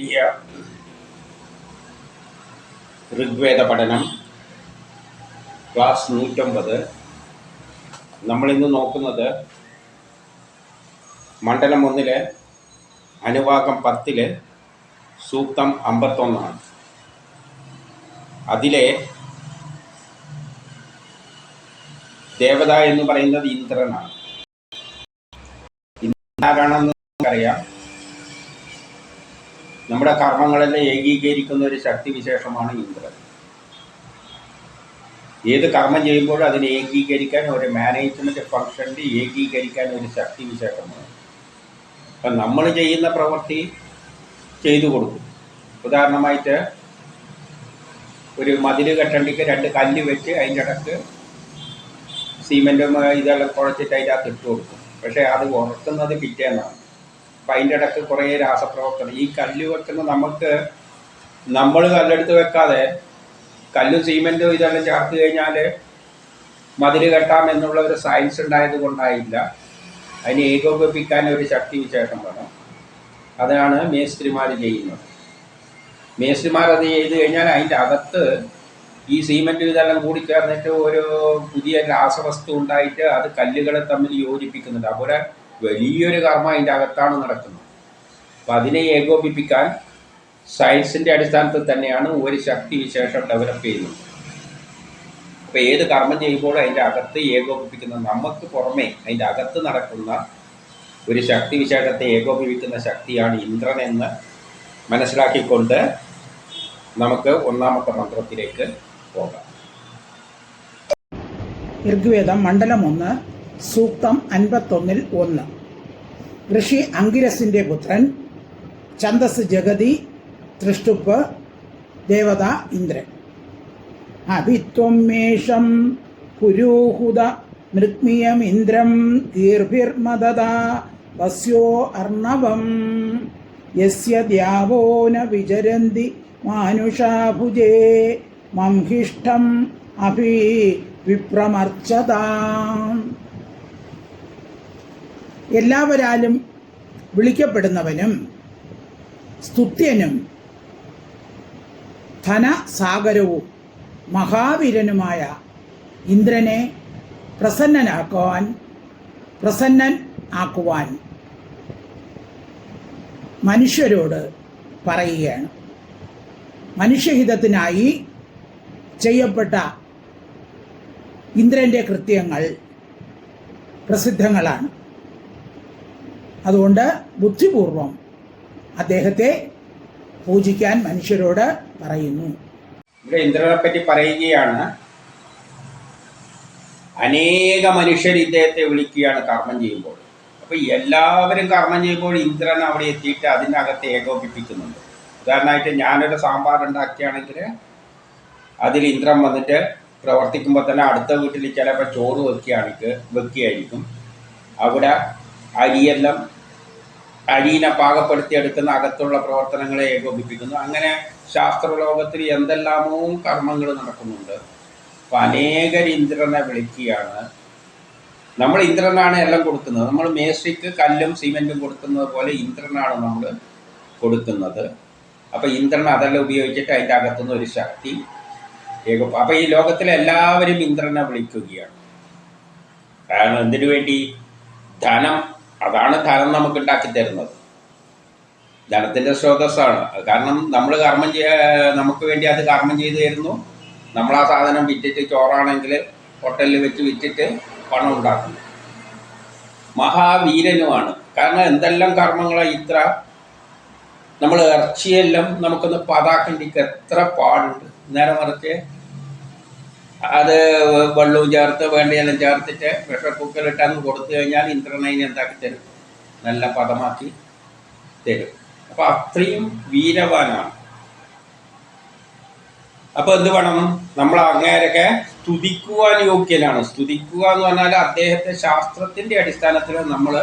ഈ ഋഗ്വേദ പഠനം ക്ലാസ് 109. നമ്മളിന്ന് നോക്കുന്നത് മണ്ഡലം 1 അനുവാകം 10 സൂക്തം 51. അതിലെ ദേവത എന്ന് പറയുന്നത് ഇന്ദ്രനാണ്. ഇന്ദ്രനാരാണെന്ന് നമുക്കറിയാം. നമ്മുടെ കർമ്മങ്ങളെല്ലാം ഏകീകരിക്കുന്ന ഒരു ശക്തി വിശേഷമാണ് ഇന്ദ്രൻ. ഏത് കർമ്മം ചെയ്യുമ്പോഴും അതിനെ ഏകീകരിക്കാൻ ഒരു മാനേജ്മെൻറ്റ് ഫംഗ്ഷനിൽ ഏകീകരിക്കാൻ ഒരു ശക്തി വിശേഷമാണ്. അപ്പം നമ്മൾ ചെയ്യുന്ന പ്രവൃത്തി ചെയ്തു കൊടുക്കും. ഉദാഹരണമായിട്ട് ഒരു മതിൽ കെട്ടണ്ടിക്ക് 2 കല്ല് വെച്ച് അതിൻ്റെ ഇടക്ക് സിമെൻറ്റും ഇതെല്ലാം കുഴച്ചിട്ട് അതിൻ്റെ അകത്ത് ഇട്ട് കൊടുക്കും. പക്ഷേ അത് ഉറക്കുന്നത് പിറ്റേന്നാണ്. അപ്പം അതിൻ്റെ ഇടക്ക് കുറേ രാസപ്രവർത്തനം. ഈ കല്ല് വെക്കുന്ന നമ്മൾ കല്ലെടുത്ത് വെക്കാതെ കല്ലും സിമെൻറ്റും ഇതെല്ലാം ചേർത്ത് കഴിഞ്ഞാൽ മതിൽ കെട്ടാം എന്നുള്ള ഒരു സയൻസ് ഉണ്ടായത് കൊണ്ടായില്ല. അതിനെ ഏകോപിപ്പിക്കാൻ ഒരു ശക്തി വിശേഷം വേണം. അതാണ് മേസ്ത്രിമാർ ചെയ്യുന്നത്. മേസ്ത്രിമാർ അത് ചെയ്ത് കഴിഞ്ഞാൽ അതിൻ്റെ അകത്ത് ഈ സിമെൻറ്റും ഇതെല്ലാം കൂടി ചേർന്നിട്ട് ഒരു പുതിയ രാസവസ്തു ഉണ്ടായിട്ട് അത് കല്ലുകളെ തമ്മിൽ യോജിപ്പിക്കുന്നുണ്ട്. അതുപോലെ വലിയൊരു കർമ്മം അതിൻ്റെ അകത്താണ് നടക്കുന്നത്. അപ്പം അതിനെ ഏകോപിപ്പിക്കാൻ സയൻസിൻ്റെ അടിസ്ഥാനത്തിൽ തന്നെയാണ് ഒരു ശക്തി വിശേഷം ഡെവലപ്പ് ചെയ്യുന്നത്. അപ്പോൾ ഏത് കർമ്മം ചെയ്യുമ്പോഴും അതിൻ്റെ അകത്ത് ഏകോപിപ്പിക്കുന്ന, നമുക്ക് പുറമേ അതിൻ്റെ അകത്ത് നടക്കുന്ന ഒരു ശക്തി വിശേഷത്തെ ഏകോപിപ്പിക്കുന്ന ശക്തിയാണ് ഇന്ദ്രൻ എന്ന് മനസ്സിലാക്കിക്കൊണ്ട് നമുക്ക് 1ാമത്തെ മന്ത്രത്തിലേക്ക് പോകാം. ഋഗ്വേദം മണ്ഡലം 1 സൂക്തം 51. ഋഷി അങ്കിരസിൻ്റെ പുത്രൻ, ഛന്ദസ് ജഗതി, തൃഷ്ടുപ്പ്, ദേവത ഇന്ദ്രൻ. അഭിത്വമേഷം പുരൂഹുത മൃഗ്മിയമിന്ദ്രം ദീർഭിർമദദ വസ്യോ അർണവം യസ്യ ദ്യാവോ ന വിചരന്തി മാനുഷാഭുജേ മംഹിഷ്ടം അഭി വിപ്രമർച്ചതാം. എല്ലാവരാലും വിളിക്കപ്പെടുന്നവനും സ്തുത്യനും ധനസാഗരവും മഹാവീരനുമായ ഇന്ദ്രനെ പ്രസന്നൻ ആക്കുവാൻ മനുഷ്യരോട് പറയുകയാണ്. മനുഷ്യഹിതത്തിനായി ചെയ്യപ്പെട്ട ഇന്ദ്രൻ്റെ കൃത്യങ്ങൾ പ്രസിദ്ധങ്ങളാണ്. അതുകൊണ്ട് ബുദ്ധിപൂർവം അദ്ദേഹത്തെ പൂജിക്കാൻ മനുഷ്യരോട് പറയുന്നു. ഇവിടെ ഇന്ദ്രനെ പറ്റി പറയുകയാണ്. അനേക മനുഷ്യർ ഇദ്ദേഹത്തെ വിളിക്കുകയാണ് കർമ്മം ചെയ്യുമ്പോൾ. അപ്പോൾ എല്ലാവരും കർമ്മം ചെയ്യുമ്പോൾ ഇന്ദ്രൻ അവിടെ എത്തിയിട്ട് അതിനകത്ത് ഏകോപിപ്പിക്കുന്നുണ്ട്. ഉദാഹരണമായിട്ട് ഞാനൊരു സാമ്പാർ ഉണ്ടാക്കുകയാണെങ്കിൽ അതിൽ ഇന്ദ്രൻ വന്നിട്ട് പ്രവർത്തിക്കുമ്പോൾ തന്നെ അടുത്ത വീട്ടിൽ ചിലപ്പോൾ ചോറ് വെക്കുകയായിരിക്കും. അവിടെ അരിയിനെ പാകപ്പെടുത്തിയെടുക്കുന്ന അകത്തുള്ള പ്രവർത്തനങ്ങളെ ഏകോപിപ്പിക്കുന്നു. അങ്ങനെ ശാസ്ത്രലോകത്തിൽ എന്തെല്ലാമോ കർമ്മങ്ങൾ നടക്കുന്നുണ്ട്. അപ്പം അനേകർ ഇന്ദ്രനെ വിളിക്കുകയാണ്. നമ്മൾ ഇന്ദ്രനാണ് എല്ലാം കൊടുക്കുന്നത്. നമ്മൾ മേസ്ത്രിക്ക് കല്ലും സിമെൻറ്റും കൊടുക്കുന്നത് പോലെ ഇന്ദ്രനാണ് നമ്മൾ കൊടുക്കുന്നത്. അപ്പോൾ ഇന്ദ്രൻ അതെല്ലാം ഉപയോഗിച്ചിട്ട് അതിൻ്റെ അകത്തുനിന്ന് ഒരു ശക്തി അപ്പോൾ ഈ ലോകത്തിലെ എല്ലാവരും ഇന്ദ്രനെ വിളിക്കുകയാണ്. കാരണം എന്തിനു വേണ്ടി? ധനം. അതാണ് ധനം നമുക്ക് ഉണ്ടാക്കി തരുന്നത്. ധനത്തിൻ്റെ സ്രോതസ്സാണ്. കാരണം നമ്മൾ നമുക്ക് വേണ്ടി അത് കർമ്മം ചെയ്തു തരുന്നു. നമ്മൾ ആ സാധനം വിറ്റിട്ട്, ചോറാണെങ്കിൽ ഹോട്ടലിൽ വെച്ച് വിറ്റിട്ട് പണം ഉണ്ടാക്കുന്നു. മഹാവീരനുമാണ്. കാരണം എന്തെല്ലാം കർമ്മങ്ങളാണ് നമ്മൾ ഇറച്ചിയെല്ലാം നമുക്കൊന്ന് പതാക്കണ്ടിക്ക് എത്ര പാടുണ്ട്. നേരെ മറിച്ച് അത് വെള്ളവും ചേർത്ത് വേണ്ടിയെല്ലാം ചേർത്തിട്ട് പ്രഷർ കുക്കറിലിട്ടങ്ങ് കൊടുത്തു കഴിഞ്ഞാൽ ഇന്ദ്രനെ എന്താക്കി തരും? നല്ല പദമാക്കി തരും. അപ്പോൾ അത്രയും വീരവാനാണ്. അപ്പോൾ എന്ത് വേണം? നമ്മൾ അങ്ങേരൊക്കെ സ്തുതിക്കുവാൻ യോഗ്യനാണ്. സ്തുതിക്കുക എന്ന് പറഞ്ഞാൽ അദ്ദേഹത്തെ ശാസ്ത്രത്തിൻ്റെ അടിസ്ഥാനത്തിൽ നമ്മൾ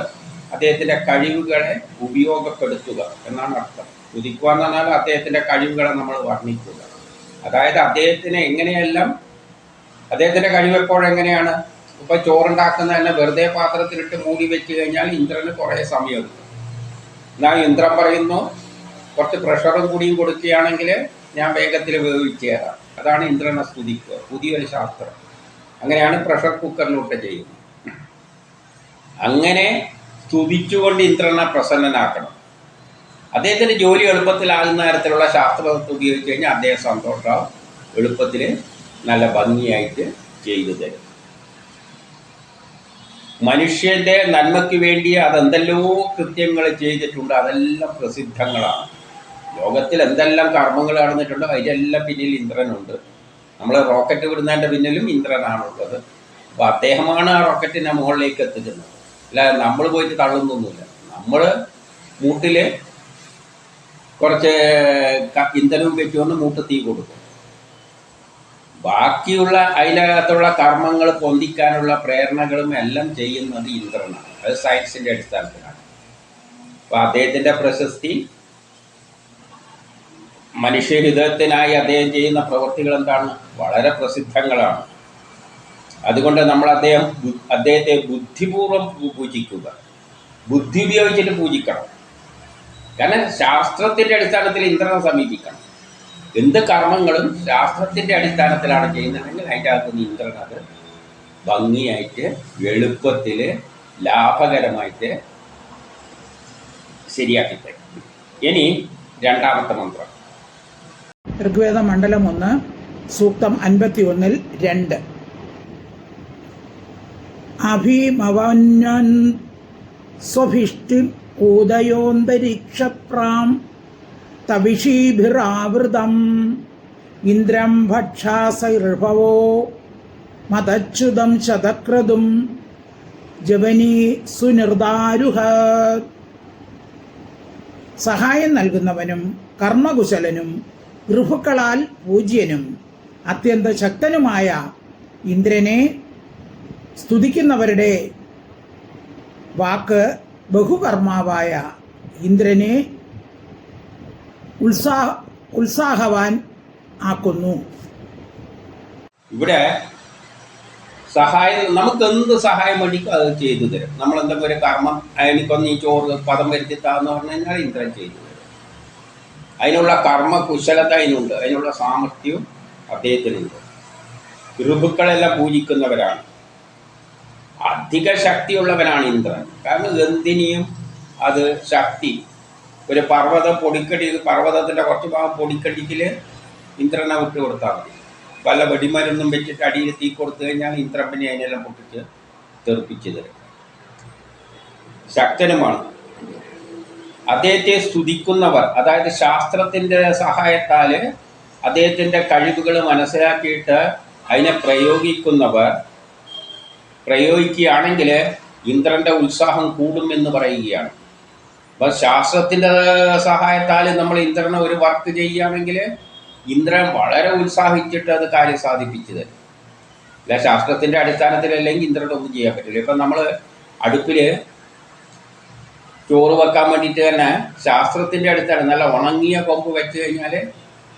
അദ്ദേഹത്തിൻ്റെ കഴിവുകളെ ഉപയോഗപ്പെടുത്തുക എന്നാണ് അർത്ഥം. സ്തുതിക്കുക എന്ന് പറഞ്ഞാൽ അദ്ദേഹത്തിൻ്റെ കഴിവുകളെ നമ്മൾ വർണ്ണിക്കുക. അതായത് അദ്ദേഹത്തിൻ്റെ കഴിവെപ്പോഴെങ്ങനെയാണ്? ഇപ്പോൾ ചോറുണ്ടാക്കുന്ന തന്നെ വെറുതെ പാത്രത്തിലിട്ട് മൂടി വെച്ച് കഴിഞ്ഞാൽ ഇന്ദ്രന് കുറേ സമയം എടുക്കും. എന്നാൽ ഇന്ദ്രൻ പറയുന്നു കുറച്ച് പ്രഷറും കൂടിയും കൊടുക്കുകയാണെങ്കിൽ ഞാൻ വേഗത്തിൽ വേവിച്ച് തരാം. അതാണ് ഇന്ദ്രനെ സ്തുതിക്കുക, പുതിയൊരു ശാസ്ത്രം. അങ്ങനെയാണ് പ്രഷർ കുക്കറിലൂടെ ചെയ്യുന്നത്. അങ്ങനെ സ്തുതിച്ചുകൊണ്ട് ഇന്ദ്രനെ പ്രസന്നനാക്കണം. അദ്ദേഹത്തിൻ്റെ ജോലി എളുപ്പത്തിലാകുന്ന തരത്തിലുള്ള ശാസ്ത്രത്തെ ഉപയോഗിച്ച് കഴിഞ്ഞാൽ അദ്ദേഹം സന്തോഷമാവും, എളുപ്പത്തിൽ നല്ല ഭംഗിയായിട്ട് ചെയ്തു തരും. മനുഷ്യൻ്റെ നന്മയ്ക്ക് വേണ്ടി അതെന്തെല്ലോ കൃത്യങ്ങൾ ചെയ്തിട്ടുണ്ട്, അതെല്ലാം പ്രസിദ്ധങ്ങളാണ്. ലോകത്തിൽ എന്തെല്ലാം കർമ്മങ്ങൾ നടന്നിട്ടുണ്ടോ അതിലെല്ലാം പിന്നിൽ ഇന്ദ്രനുണ്ട്. നമ്മൾ റോക്കറ്റ് വിടുന്നതിൻ്റെ പിന്നിലും ഇന്ദ്രനാണുള്ളത്. അപ്പോൾ അദ്ദേഹമാണ് ആ റോക്കറ്റിനെ മുകളിലേക്ക് എത്തിക്കുന്നത്, അല്ലാതെ നമ്മൾ പോയിട്ട് തള്ളുന്നൊന്നുമില്ല. നമ്മൾ മൂട്ടിൽ കുറച്ച് ഇന്ധനവും വെച്ചുകൊണ്ട് മൂട്ട് തീ കൊടുക്കും. ബാക്കിയുള്ള അതിനകത്തുള്ള കർമ്മങ്ങൾ പൊന്തിക്കാനുള്ള പ്രേരണകളും എല്ലാം ചെയ്യുന്നത് ഇന്ദ്രനാണ്. അത് സയൻസിൻ്റെ അടിസ്ഥാനത്തിലാണ്. അപ്പോൾ അദ്ദേഹത്തിൻ്റെ പ്രശസ്തി, മനുഷ്യഹിതത്തിനായി അദ്ദേഹം ചെയ്യുന്ന പ്രവൃത്തികൾ എന്താണ്, വളരെ പ്രസിദ്ധങ്ങളാണ്. അതുകൊണ്ട് നമ്മൾ അദ്ദേഹത്തെ ബുദ്ധിപൂർവ്വം പൂജിക്കുക, ബുദ്ധി ഉപയോഗിച്ചിട്ട് പൂജിക്കണം. കാരണം ശാസ്ത്രത്തിൻ്റെ അടിസ്ഥാനത്തിൽ ഇന്ദ്രനെ സമീപിക്കണം. എന്ത് കർമ്മങ്ങളും ശാസ്ത്രത്തിൻ്റെ അടിസ്ഥാനത്തിലാണ് ചെയ്യുന്നതെങ്കിൽ അതിൻ്റെ അകത്തുനിന്ന് ഇന്ദ്രൻ അത് ഭംഗിയായിട്ട് എളുപ്പത്തിൽ ലാഭകരമായിട്ട് ശരിയാക്കി തരും. ഇനി രണ്ടാമത്തെ മന്ത്രം, ഋഗ്വേദ മണ്ഡലം 1 സൂക്തം 51-2. അഭിമവന്യൻ സ്വഭിഷ്ടി ഉദയോന്തരീക്ഷപ്രാം തവിഷീഭിരാവൃതം ഇന്ദ്രം ഭക്ഷാസൈർഭവോ മതച്യുതം ശതക്രതും ജവനീ സുനിർദാരുഹ. സഹായം നൽകുന്നവനും കർമ്മകുശലനും ഋഭുക്കളാൽ പൂജ്യനും അത്യന്ത ശക്തനുമായ ഇന്ദ്രനെ സ്തുതിക്കുന്നവരുടെ വാക്ക് ബഹുകർമാവായ ഇന്ദ്രനെ ഉത്സാഹവാൻ ആക്കുന്നു. ഇവിടെ സഹായം, നമുക്ക് എന്ത് സഹായം വേണ്ടിക്കും അത് ചെയ്തു തരും. നമ്മൾ എന്തെങ്കിലും ഒരു കർമ്മം, എനിക്കൊന്ന് ഈ ചോറ് പദം വരുത്തിത്താന്ന് പറഞ്ഞു കഴിഞ്ഞാൽ ഇന്ദ്രൻ ചെയ്തു തരും. അതിനുള്ള കർമ്മ കുശലത അതിനുണ്ട്, അതിനുള്ള സാമർഥ്യവും അദ്ദേഹത്തിനുണ്ട്. ഋഭുക്കളെല്ലാം പൂജിക്കുന്നവരാണ്, അധിക ശക്തിയുള്ളവനാണ് ഇന്ദ്രൻ. കാരണം എന്തിനെയും അത് ശക്തി. ഒരു പർവ്വതത്തിൻ്റെ കുറച്ച് ഭാഗം പൊടിക്കടിക്കിൽ ഇന്ദ്രനെ വിട്ട് കൊടുത്താൽ മതി. വല്ല വെടിമരുന്നും വെച്ചിട്ട് അടിയിൽ തീ കൊടുത്തു കഴിഞ്ഞാൽ ഇന്ദ്രപ്പനെ അതിനെല്ലാം പൊട്ടിച്ച് തെറിപ്പിച്ച് തരും. ശക്തനുമാണ്. അദ്ദേഹത്തെ സ്തുതിക്കുന്നവർ, അതായത് ശാസ്ത്രത്തിൻ്റെ സഹായത്താൽ അദ്ദേഹത്തിൻ്റെ കഴിവുകൾ മനസ്സിലാക്കിയിട്ട് അതിനെ പ്രയോഗിക്കുകയാണെങ്കിൽ ഇന്ദ്രൻ്റെ ഉത്സാഹം കൂടുമെന്ന് പറയുകയാണ്. അപ്പം ശാസ്ത്രത്തിൻ്റെ സഹായത്താൽ നമ്മൾ ഇന്ദ്രനെ ഒരു വർക്ക് ചെയ്യുകയാണെങ്കിൽ ഇന്ദ്രൻ വളരെ ഉത്സാഹിച്ചിട്ട് അത് കാര്യം സാധിപ്പിച്ചു തരും. അല്ല ശാസ്ത്രത്തിൻ്റെ അടിസ്ഥാനത്തിലല്ലെങ്കിൽ ഇന്ദ്രനൊന്നും ചെയ്യാൻ പറ്റില്ല. ഇപ്പം നമ്മൾ അടുപ്പിൽ ചോറ് വെക്കാൻ വേണ്ടിയിട്ട് തന്നെ ശാസ്ത്രത്തിൻ്റെ അടിസ്ഥാനം നല്ല ഉണങ്ങിയ കൊമ്പ് വെച്ച് കഴിഞ്ഞാൽ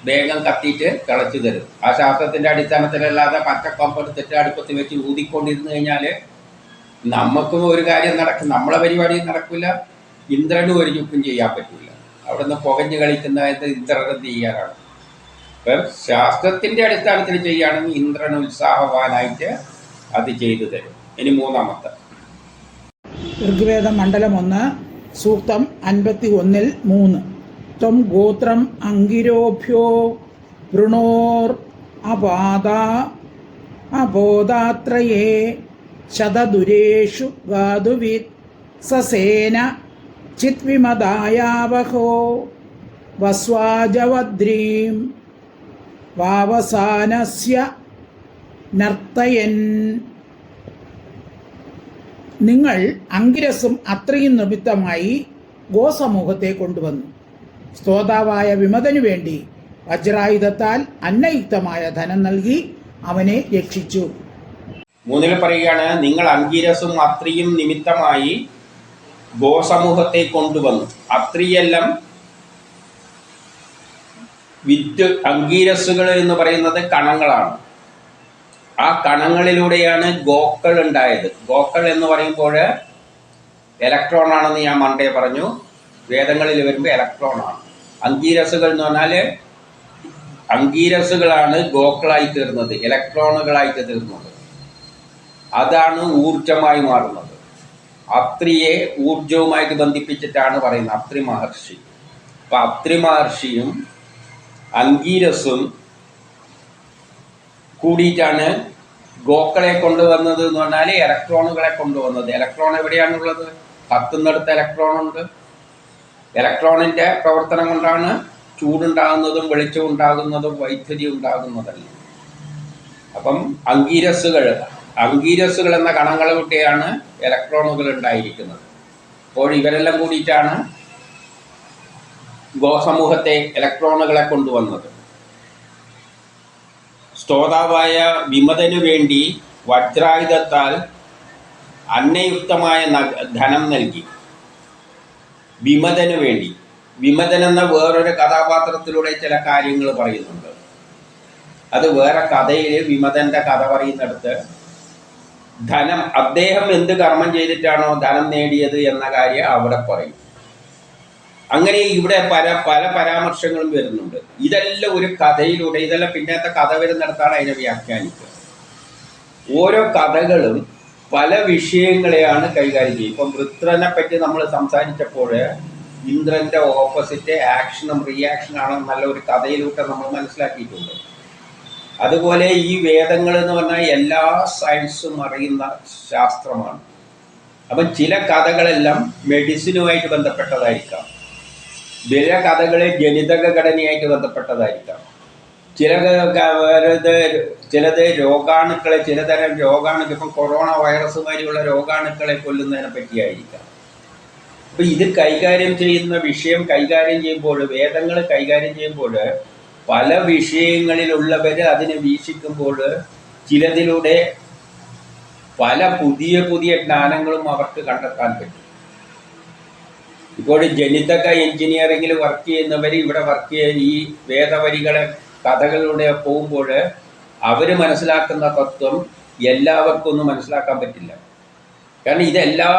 വേഗം കത്തിയിട്ട് തിളച്ചു തരും. ആ ശാസ്ത്രത്തിൻ്റെ അടിസ്ഥാനത്തിലല്ലാതെ പച്ചക്കൊമ്പ് എടുത്തിട്ട് അടുപ്പത്ത് വെച്ച് ഊതിക്കൊണ്ടിരുന്നു കഴിഞ്ഞാൽ നമുക്കും ഒരു കാര്യം നടക്കും, നമ്മളെ പരിപാടിയും നടക്കില്ല, ഇന്ദ്രനും ഒരു ചുക്കും ചെയ്യാൻ പറ്റില്ല. അവിടെ നിന്ന് പുകഞ്ഞ് കളിക്കുന്നത് ഇന്ദ്രനെ ചെയ്യാനാണ്. അപ്പം ശാസ്ത്രത്തിൻ്റെ അടിസ്ഥാനത്തിൽ ചെയ്യുകയാണെങ്കിൽ ഇന്ദ്രൻ ഉത്സാഹവാനായിട്ട് അത് ചെയ്തു തരും. ഇനി മൂന്നാമത്തെ ഋഗ്വേദ മണ്ഡലം 1 സൂക്തം 51-3. ത്വം ഗോത്രം അങ്കിരോഭ്യോ വൃണോർ അബോധാത്രയേ ശതദുരേഷു ഗാതുവിത് സസേന ചിത്വിമദായാവഹോ വസ്വാജവദ്രീം വാവസാനസ്യ നർത്തയൻ. നിങ്ങൾ അങ്കിരസും അത്രയും നിമിത്തമായി ഗോസമൂഹത്തെ കൊണ്ടുവന്നു. സ്തോതാവായ വിമതനു വേണ്ടി വജ്രായുധത്താൽ അന്നയുക്തമായ ധനം നൽകി അവനെ രക്ഷിച്ചു. 3 പറയുകയാണ്, നിങ്ങൾ അങ്കിരസും അത്രിയും നിമിത്തമായി ഗോസമൂഹത്തെ കൊണ്ടുവന്നു. അത്രിയെല്ലാം അങ്കീരസുകൾ എന്ന് പറയുന്നത് കണങ്ങളാണ്. ആ കണങ്ങളിലൂടെയാണ് ഗോക്കൾ ഉണ്ടായത്. ഗോക്കൾ എന്ന് പറയുമ്പോൾ ഇലക്ട്രോൺ ആണെന്ന് ഞാൻ മണ്ടേ പറഞ്ഞു. വേദങ്ങളിൽ വരുമ്പോൾ ഇലക്ട്രോൺ ആണ്. അങ്കീരസുകൾ എന്ന് പറഞ്ഞാൽ അങ്കീരസുകളാണ് ഗോക്കളായി തീർന്നത്, ഇലക്ട്രോണുകളായിട്ട് തീർന്നത്. അതാണ് ഊർജമായി മാറുന്നത്. അത്രിയെ ഊർജവുമായിട്ട് ബന്ധിപ്പിച്ചിട്ടാണ് പറയുന്നത് അത്രി മഹർഷി. അപ്പം അത്രി മഹർഷിയും അങ്കീരസും കൂടിയിട്ടാണ് ഗോക്കളെ കൊണ്ടുവന്നത് എന്ന് പറഞ്ഞാൽ ഇലക്ട്രോണുകളെ കൊണ്ടുവന്നത്. ഇലക്ട്രോൺ എവിടെയാണുള്ളത്? കത്തുന്നിടത്ത് ഇലക്ട്രോണുണ്ട്. ഇലക്ട്രോണിൻ്റെ പ്രവർത്തനം കൊണ്ടാണ് ചൂടുണ്ടാകുന്നതും വെളിച്ചം ഉണ്ടാകുന്നതും വൈദ്യുതി ഉണ്ടാകുന്നതല്ല. അപ്പം അങ്കീരസുകൾ എന്ന കണങ്ങളൊക്കെയാണ് ഇലക്ട്രോണുകൾ ഉണ്ടായിരിക്കുന്നത്. അപ്പോൾ ഇവരെല്ലാം കൂടിയിട്ടാണ് ഗോസമൂഹത്തെ ഇലക്ട്രോണുകളെ കൊണ്ടുവന്നത്. സ്തോതാവായ വിമതനു വേണ്ടി വജ്രായുധത്താൽ അന്നയുക്തമായ ധനം നൽകി. വിമതനു വേണ്ടി, വിമതൻ എന്ന വേറൊരു കഥാപാത്രത്തിലൂടെ ചില കാര്യങ്ങൾ പറയുന്നുണ്ട്. അത് വേറെ കഥയിൽ വിമതൻ്റെ കഥ പറയുന്നിടത്ത് ധനം, അദ്ദേഹം എന്ത് കർമ്മം ചെയ്തിട്ടാണോ ധനം നേടിയത് എന്ന കാര്യം അവിടെ പറയും. അങ്ങനെ ഇവിടെ പല പരാമർശങ്ങളും വരുന്നുണ്ട്. ഇതെല്ലാം ഒരു കഥയിലൂടെ, ഇതെല്ലാം പിന്നത്തെ കഥ വരുന്നിടത്താണ് അതിനെ വ്യാഖ്യാനിക്കുക. ഓരോ കഥകളും പല വിഷയങ്ങളെയാണ് കൈകാര്യം ചെയ്യുക. ഇപ്പം വൃത്രനെ പറ്റി നമ്മൾ സംസാരിച്ചപ്പോൾ ഇന്ദ്രൻ്റെ ഓപ്പോസിറ്റ് ആക്ഷനും റിയാക്ഷനാണ് നല്ല ഒരു കഥയിലൂടെ നമ്മൾ മനസ്സിലാക്കിയിട്ടുണ്ട്. അതുപോലെ ഈ വേദങ്ങൾ എന്ന് പറഞ്ഞാൽ എല്ലാ സയൻസും അറിയുന്ന ശാസ്ത്രമാണ്. അപ്പം ചില കഥകളെല്ലാം മെഡിസിനുമായിട്ട് ബന്ധപ്പെട്ടതായിരിക്കാം, ചില കഥകൾ ജനിതക ഘടനയായിട്ട് ബന്ധപ്പെട്ടതായിരിക്കാം, ചിലത് രോഗാണുക്കളെ, ചിലതരം രോഗാണുക്കൾ, ഇപ്പം കൊറോണ വൈറസ് മാതിരിയുള്ള രോഗാണുക്കളെ കൊല്ലുന്നതിനെ പറ്റിയായിരിക്കാം. അപ്പം ഇത് കൈകാര്യം ചെയ്യുന്ന വിഷയം കൈകാര്യം ചെയ്യുമ്പോൾ, വേദങ്ങൾ കൈകാര്യം ചെയ്യുമ്പോൾ പല വിഷയങ്ങളിലുള്ളവർ അതിനെ വീക്ഷിക്കുമ്പോൾ ചിലതിലൂടെ പല പുതിയ പുതിയ ജ്ഞാനങ്ങളും അവർക്ക് കണ്ടെത്താൻ പറ്റും. ഇപ്പോൾ ജനിതക എഞ്ചിനീയറിങ്ങിൽ വർക്ക് ചെയ്യുന്നവർ ഇവിടെ വർക്ക് ചെയ്യുന്ന ഈ വേദവരികളെ കഥകളിലൂടെ പോകുമ്പോൾ അവർ മനസ്സിലാക്കുന്ന തത്വം എല്ലാവർക്കും ഒന്നും മനസ്സിലാക്കാൻ പറ്റില്ല. കാരണം ഇതെല്ലാ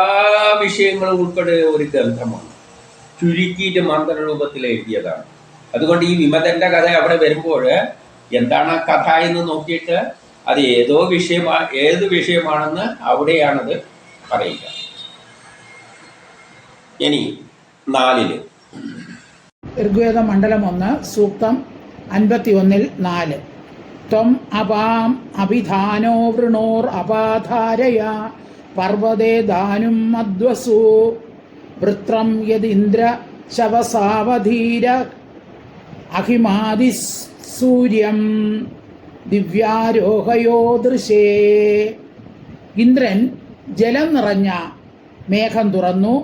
വിഷയങ്ങളും ഉൾപ്പെടെ ഒരു ഗ്രന്ഥമാണ്, ചുരുക്കിയിട്ട് മന്ത്രരൂപത്തിൽ എഴുതിയതാണ്. അതുകൊണ്ട് ഈ വിമതൻ്റെ കഥ അവിടെ വരുമ്പോൾ എന്താണ് കഥ എന്ന് നോക്കിയിട്ട് അത് ഏത് വിഷയമാണെന്ന് അവിടെയാണത് പറയുക. ഇനി 4 ഋഗ്വേദ മണ്ഡലം 1 സൂക്തം 51-4 ത്വം അപാം അഭിധാനോ വൃണോർ അപാധാരയ പർവ്വതേ ദാനും മദ്വസു വൃത്രം യദിന്ദ്ര ശവസാവധീര അഹിമാതിസൂര്യം ദിവ്യാരോഹയോ ദൃശേ. ഇന്ദ്രൻ ജലം നിറഞ്ഞ മേഘം തുറന്നു.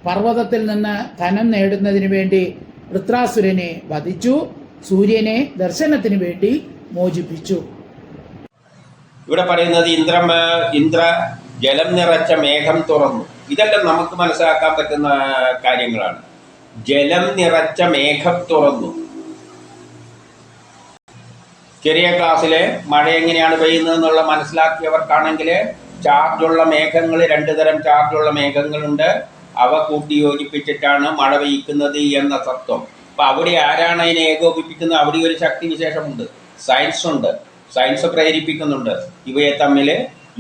പർവ്വതത്തിൽ നിന്ന് ധനം നേടുന്നതിന് വേണ്ടി വൃത്രാസുരനെ വധിച്ചു. സൂര്യനെ ദർശനത്തിന് വേണ്ടി മോചിപ്പിച്ചു. ഇവിടെ പറയുന്നത് ഇന്ദ്ര ജലം നിറച്ച മേഘം തുറന്നു. ഇതെല്ലാം നമുക്ക് മനസ്സിലാക്കാൻ പറ്റുന്ന കാര്യങ്ങളാണ്. ജലം നിറച്ച മേഘം തുറന്നു. ചെറിയ ക്ലാസ്സിലെ മഴ എങ്ങനെയാണ് പെയ്യുന്നത് എന്നുള്ള മനസ്സിലാക്കിയവർക്കാണെങ്കിൽ ചാർജുള്ള മേഘങ്ങൾ, 2 തരം ചാർജുള്ള മേഘങ്ങളുണ്ട്. അവ കൂട്ടി യോജിപ്പിച്ചിട്ടാണ് മഴ പെയ്യിക്കുന്നത് എന്ന തത്വം. അപ്പം അവിടെ ആരാണ് അതിനെ ഏകോപിപ്പിക്കുന്നത്? അവിടെ ഒരു ശക്തി വിശേഷമുണ്ട്, സയൻസ് ഉണ്ട്. സയൻസ് പ്രേരിപ്പിക്കുന്നുണ്ട് ഇവയെ തമ്മിൽ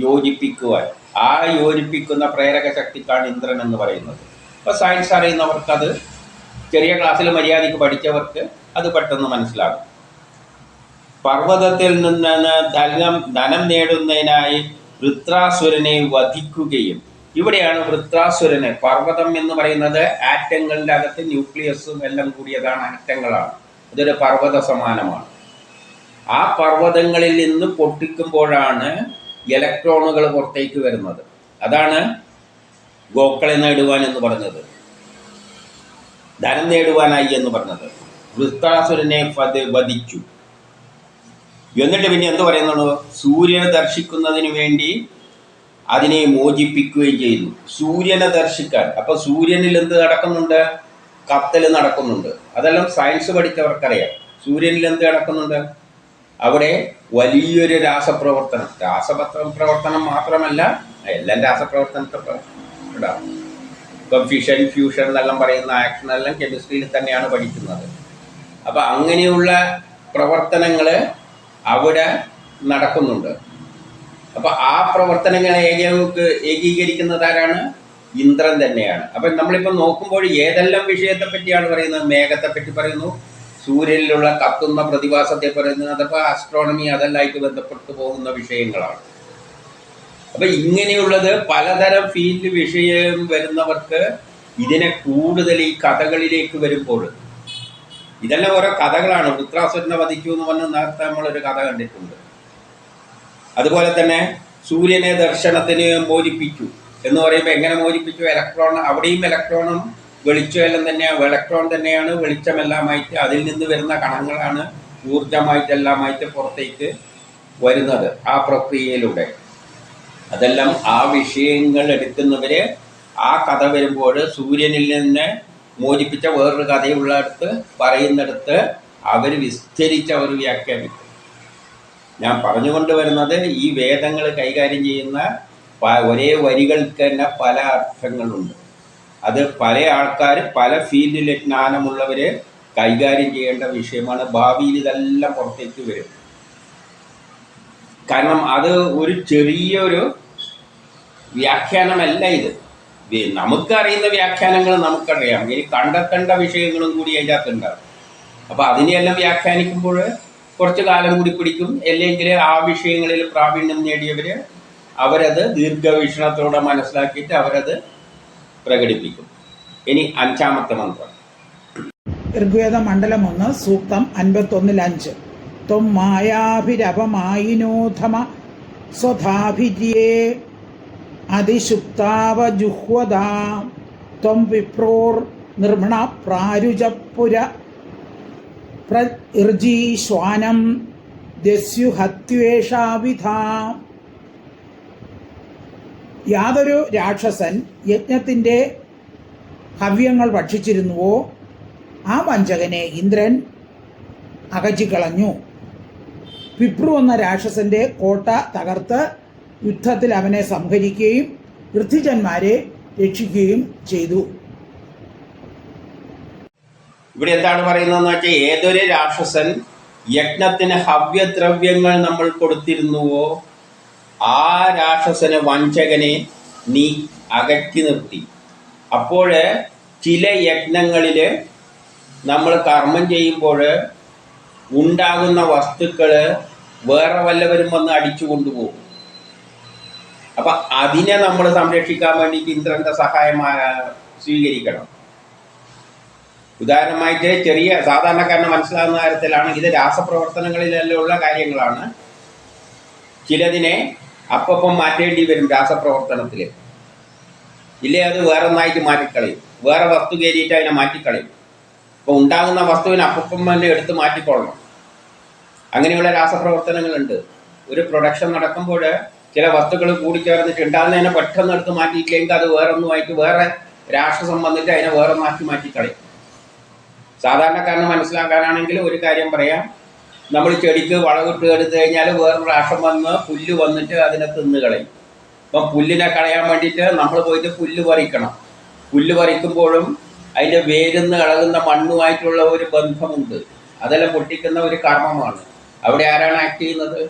യോജിപ്പിക്കുവാൻ. ആ യോജിപ്പിക്കുന്ന പ്രേരക ശക്തിക്കാണ് ഇന്ദ്രൻ എന്ന് പറയുന്നത്. അപ്പോൾ സയൻസ് അറിയുന്നവർക്കത്, ചെറിയ ക്ലാസ്സിൽ മര്യാദയ്ക്ക് പഠിച്ചവർക്ക് അത് പെട്ടെന്ന് മനസ്സിലാകും. പർവ്വതത്തിൽ നിന്ന് ധനം നേടുന്നതിനായി വൃത്രാസുരനെ വധിക്കുകയും, ഇവിടെയാണ് വൃത്രാസുരനെ, പർവ്വതം എന്ന് പറയുന്നത് ആറ്റങ്ങളുടെ അകത്ത് ന്യൂക്ലിയസും എല്ലാം കൂടിയതാണ്, ആറ്റങ്ങളാണ്. അതൊരു പർവ്വത സമാനമാണ്. ആ പർവ്വതങ്ങളിൽ നിന്ന് പൊട്ടിക്കുമ്പോഴാണ് ഇലക്ട്രോണുകൾ പുറത്തേക്ക് വരുന്നത്. അതാണ് ഗോക്കളെ നേടുവാൻ എന്ന് പറഞ്ഞത്, ധനം നേടുവാനായി എന്ന് പറഞ്ഞത്. വൃത്രാസുരനെ വധിച്ചു. എന്നിട്ട് പിന്നെ എന്ത് പറയുന്നുള്ളൂ? സൂര്യനെ ദർശിക്കുന്നതിന് വേണ്ടി അതിനെ മോചിപ്പിക്കുകയും ചെയ്യുന്നു. സൂര്യനെ ദർശിക്കാൻ. അപ്പോൾ സൂര്യനിൽ എന്ത് നടക്കുന്നുണ്ട്? കത്തൽ നടക്കുന്നുണ്ട്. അതെല്ലാം സയൻസ് പഠിച്ചവർക്കറിയാം. സൂര്യനിൽ എന്ത് നടക്കുന്നുണ്ട്? അവിടെ വലിയൊരു രാസപ്രവർത്തനം മാത്രമല്ല, എല്ലാം രാസപ്രവർത്തനത്തെ ഇടാം. ഇപ്പം ഫിഷൻ, ഫ്യൂഷൻ എന്നെല്ലാം പറയുന്ന ആക്ഷനെല്ലാം കെമിസ്ട്രിയിൽ തന്നെയാണ് പഠിക്കുന്നത്. അപ്പം അങ്ങനെയുള്ള പ്രവർത്തനങ്ങൾ അവിടെ നടക്കുന്നുണ്ട്. അപ്പം ആ പ്രവർത്തനങ്ങളെ ഏകീകരിക്കുന്നത് ആരാണ്? ഇന്ദ്രൻ തന്നെയാണ്. അപ്പം നമ്മളിപ്പോൾ നോക്കുമ്പോൾ ഏതെല്ലാം വിഷയത്തെ പറ്റിയാണ് പറയുന്നത്? മേഘത്തെ പറ്റി പറയുന്നു, സൂര്യനിലുള്ള കത്തുന്ന പ്രതിഭാസത്തെ പറയുന്നത്, അതപ്പോൾ ആസ്ട്രോണമി അതെല്ലാമായിട്ട് ബന്ധപ്പെട്ടു പോകുന്ന വിഷയങ്ങളാണ്. അപ്പം ഇങ്ങനെയുള്ളത് പലതരം ഫീൽഡ് വിഷയം വരുന്നവർക്ക് ഇതിനെ കൂടുതൽ ഈ കഥകളിലേക്ക് വരുമ്പോൾ, ഇതെല്ലാം ഓരോ കഥകളാണ്. വൃത്രാസുരനെ വധിച്ചു എന്ന് പറഞ്ഞ് നേരത്തെ നമ്മളൊരു കഥ കണ്ടിട്ടുണ്ട്. അതുപോലെ തന്നെ സൂര്യനെ ദർശനത്തിന് മോചിപ്പിച്ചു എന്ന് പറയുമ്പോൾ എങ്ങനെ മോചിപ്പിച്ചു? ഇലക്ട്രോൺ, അവിടെയും ഇലക്ട്രോണും വെളിച്ചമെല്ലാം തന്നെയാണ്. ഇലക്ട്രോൺ തന്നെയാണ് വെളിച്ചമെല്ലാമായിട്ട്, അതിൽ നിന്ന് വരുന്ന കണങ്ങളാണ് ഊർജമായിട്ടെല്ലാമായിട്ട് പുറത്തേക്ക് വരുന്നത് ആ പ്രക്രിയയിലൂടെ. അതെല്ലാം ആ വിഷയങ്ങൾ എടുക്കുന്നവർ ആ കഥ വരുമ്പോൾ സൂര്യനിൽ നിന്ന് മോചിപ്പിച്ച വേറൊരു കഥയുള്ളിടത്ത് പറയുന്നിടത്ത് അവർ വിസ്തരിച്ച് അവർ വ്യാഖ്യാനിക്കും. ഞാൻ പറഞ്ഞുകൊണ്ട് വരുന്നത് ഈ വേദങ്ങൾ കൈകാര്യം ചെയ്യുന്ന ഒരേ വരികൾക്ക് തന്നെ പല അർത്ഥങ്ങളുണ്ട്. അത് പല ആൾക്കാർ പല ഫീൽഡിലെ ജ്ഞാനമുള്ളവർ കൈകാര്യം ചെയ്യേണ്ട വിഷയമാണ്. ഭാവിയിൽ ഇതെല്ലാം പുറത്തേക്ക് വരും. കാരണം അത് ഒരു ചെറിയൊരു വ്യാഖ്യാനമല്ല ഇത്. നമുക്കറിയുന്ന വ്യാഖ്യാനങ്ങൾ നമുക്കറിയാം, ഇനി കണ്ടെത്തേണ്ട വിഷയങ്ങളും കൂടി അതിൻ്റെ അകത്തുണ്ടാകും. അപ്പോൾ അതിനെയെല്ലാം വ്യാഖ്യാനിക്കുമ്പോൾ കുറച്ച് കാലം കൂടി പിടിക്കും. അല്ലെങ്കിൽ ആ വിഷയങ്ങളിൽ പ്രാവീണ്യം നേടിയവർ അവരത് ദീർഘവീക്ഷണത്തോടെ മനസ്സിലാക്കിയിട്ട് അവരത് പ്രകടിപ്പിക്കും. ഇനി 5ാമത്തെ മന്ത്രം. ഋഗ്വേദ മണ്ഡലം 1 സൂക്തം 51-5. ത്വം മായാഭിരപമായിനോധമ സ്വധാഭിര്യേ അതിശുക്താവജുഹ്വദാ ത്വം വിപ്രോർ നിർമ്മണ പ്രാരുജപുര പ്രർജീശ്വാനം ദസ്യുഹത്വേഷാവിധാ. യാതൊരു രാക്ഷസൻ യജ്ഞത്തിൻ്റെ ഹവ്യങ്ങൾ ഭക്ഷിച്ചിരുന്നുവോ ആ വഞ്ചകനെ ഇന്ദ്രൻ അകറ്റിക്കളഞ്ഞു. വിപ്രു എന്ന രാക്ഷസന്റെ കോട്ട തകർത്ത് യുദ്ധത്തിൽ അവനെ സംഹരിക്കുകയും വൃദ്ധിജന്മാരെ രക്ഷിക്കുകയും ചെയ്തു. ഇവിടെ എന്താണ് പറയുന്നതെന്ന് വെച്ചാൽ, ഏതൊരു രാക്ഷസൻ യജ്ഞത്തിന് ഹവ്യദ്രവ്യങ്ങൾ നമ്മൾ കൊടുത്തിരുന്നുവോ ആ രാക്ഷസന് വഞ്ചകനെ നീ അകറ്റി നിർത്തി. അപ്പോൾ ചില യജ്ഞങ്ങളിൽ നമ്മൾ കർമ്മം ചെയ്യുമ്പോൾ ഉണ്ടാകുന്ന വസ്തുക്കൾ വേറെ വല്ലവരും വന്ന് അടിച്ചു കൊണ്ടുപോകും. അപ്പം അതിനെ നമ്മൾ സംരക്ഷിക്കാൻ വേണ്ടിയിട്ട് ഇന്ദ്രൻ്റെ സഹായം സ്വീകരിക്കണം. ഉദാഹരണമായിട്ട് ചെറിയ സാധാരണക്കാരന് മനസ്സിലാകുന്ന കാര്യത്തിലാണ്, ഇത് രാസപ്രവർത്തനങ്ങളിലെല്ലാം ഉള്ള കാര്യങ്ങളാണ്. ചിലതിനെ അപ്പം മാറ്റേണ്ടി വരും രാസപ്രവർത്തനത്തിൽ. ഇല്ലേ അത് വേറെ ഒന്നായിട്ട് മാറ്റിക്കളയും, വേറെ വസ്തു കയറിയിട്ട് അതിനെ മാറ്റിക്കളയും. അപ്പോൾ ഉണ്ടാകുന്ന വസ്തുവിനെ അപ്പം തന്നെ എടുത്ത് മാറ്റിക്കൊള്ളണം. അങ്ങനെയുള്ള രാസപ്രവർത്തനങ്ങളുണ്ട്. ഒരു പ്രൊഡക്ഷൻ നടക്കുമ്പോൾ ചില വസ്തുക്കൾ കൂടിച്ചേർന്നിട്ട് ഉണ്ടാകുന്നതിനെ പെട്ടെന്ന് എടുത്ത് മാറ്റിയില്ലെങ്കിൽ അത് വേറെ ഒന്നുമായിട്ട് വേറെ രാക്ഷസം വന്നിട്ട് അതിനെ വേറെ മാറ്റിക്കളയും. സാധാരണക്കാരന് മനസ്സിലാക്കാനാണെങ്കിൽ ഒരു കാര്യം പറയാം, നമ്മൾ ചെടിക്ക് വളമിട്ട് എടുത്തു കഴിഞ്ഞാൽ വേറൊരു രാക്ഷം വന്ന് പുല്ല് വന്നിട്ട് അതിനെ തിന്ന് കളയും. അപ്പം പുല്ലിനെ കളയാൻ വേണ്ടിയിട്ട് നമ്മൾ പോയിട്ട് പുല്ല് പറിക്കണം. പുല്ല് പറിക്കുമ്പോഴും അതിൻ്റെ വേരുന്ന് ഇളകുന്ന മണ്ണുമായിട്ടുള്ള ഒരു ബന്ധമുണ്ട്. അതെല്ലാം പൊട്ടിക്കുന്ന ഒരു കർമ്മമാണ്. അവിടെ ആരാണ് ആക്ട് ചെയ്യുന്നത്?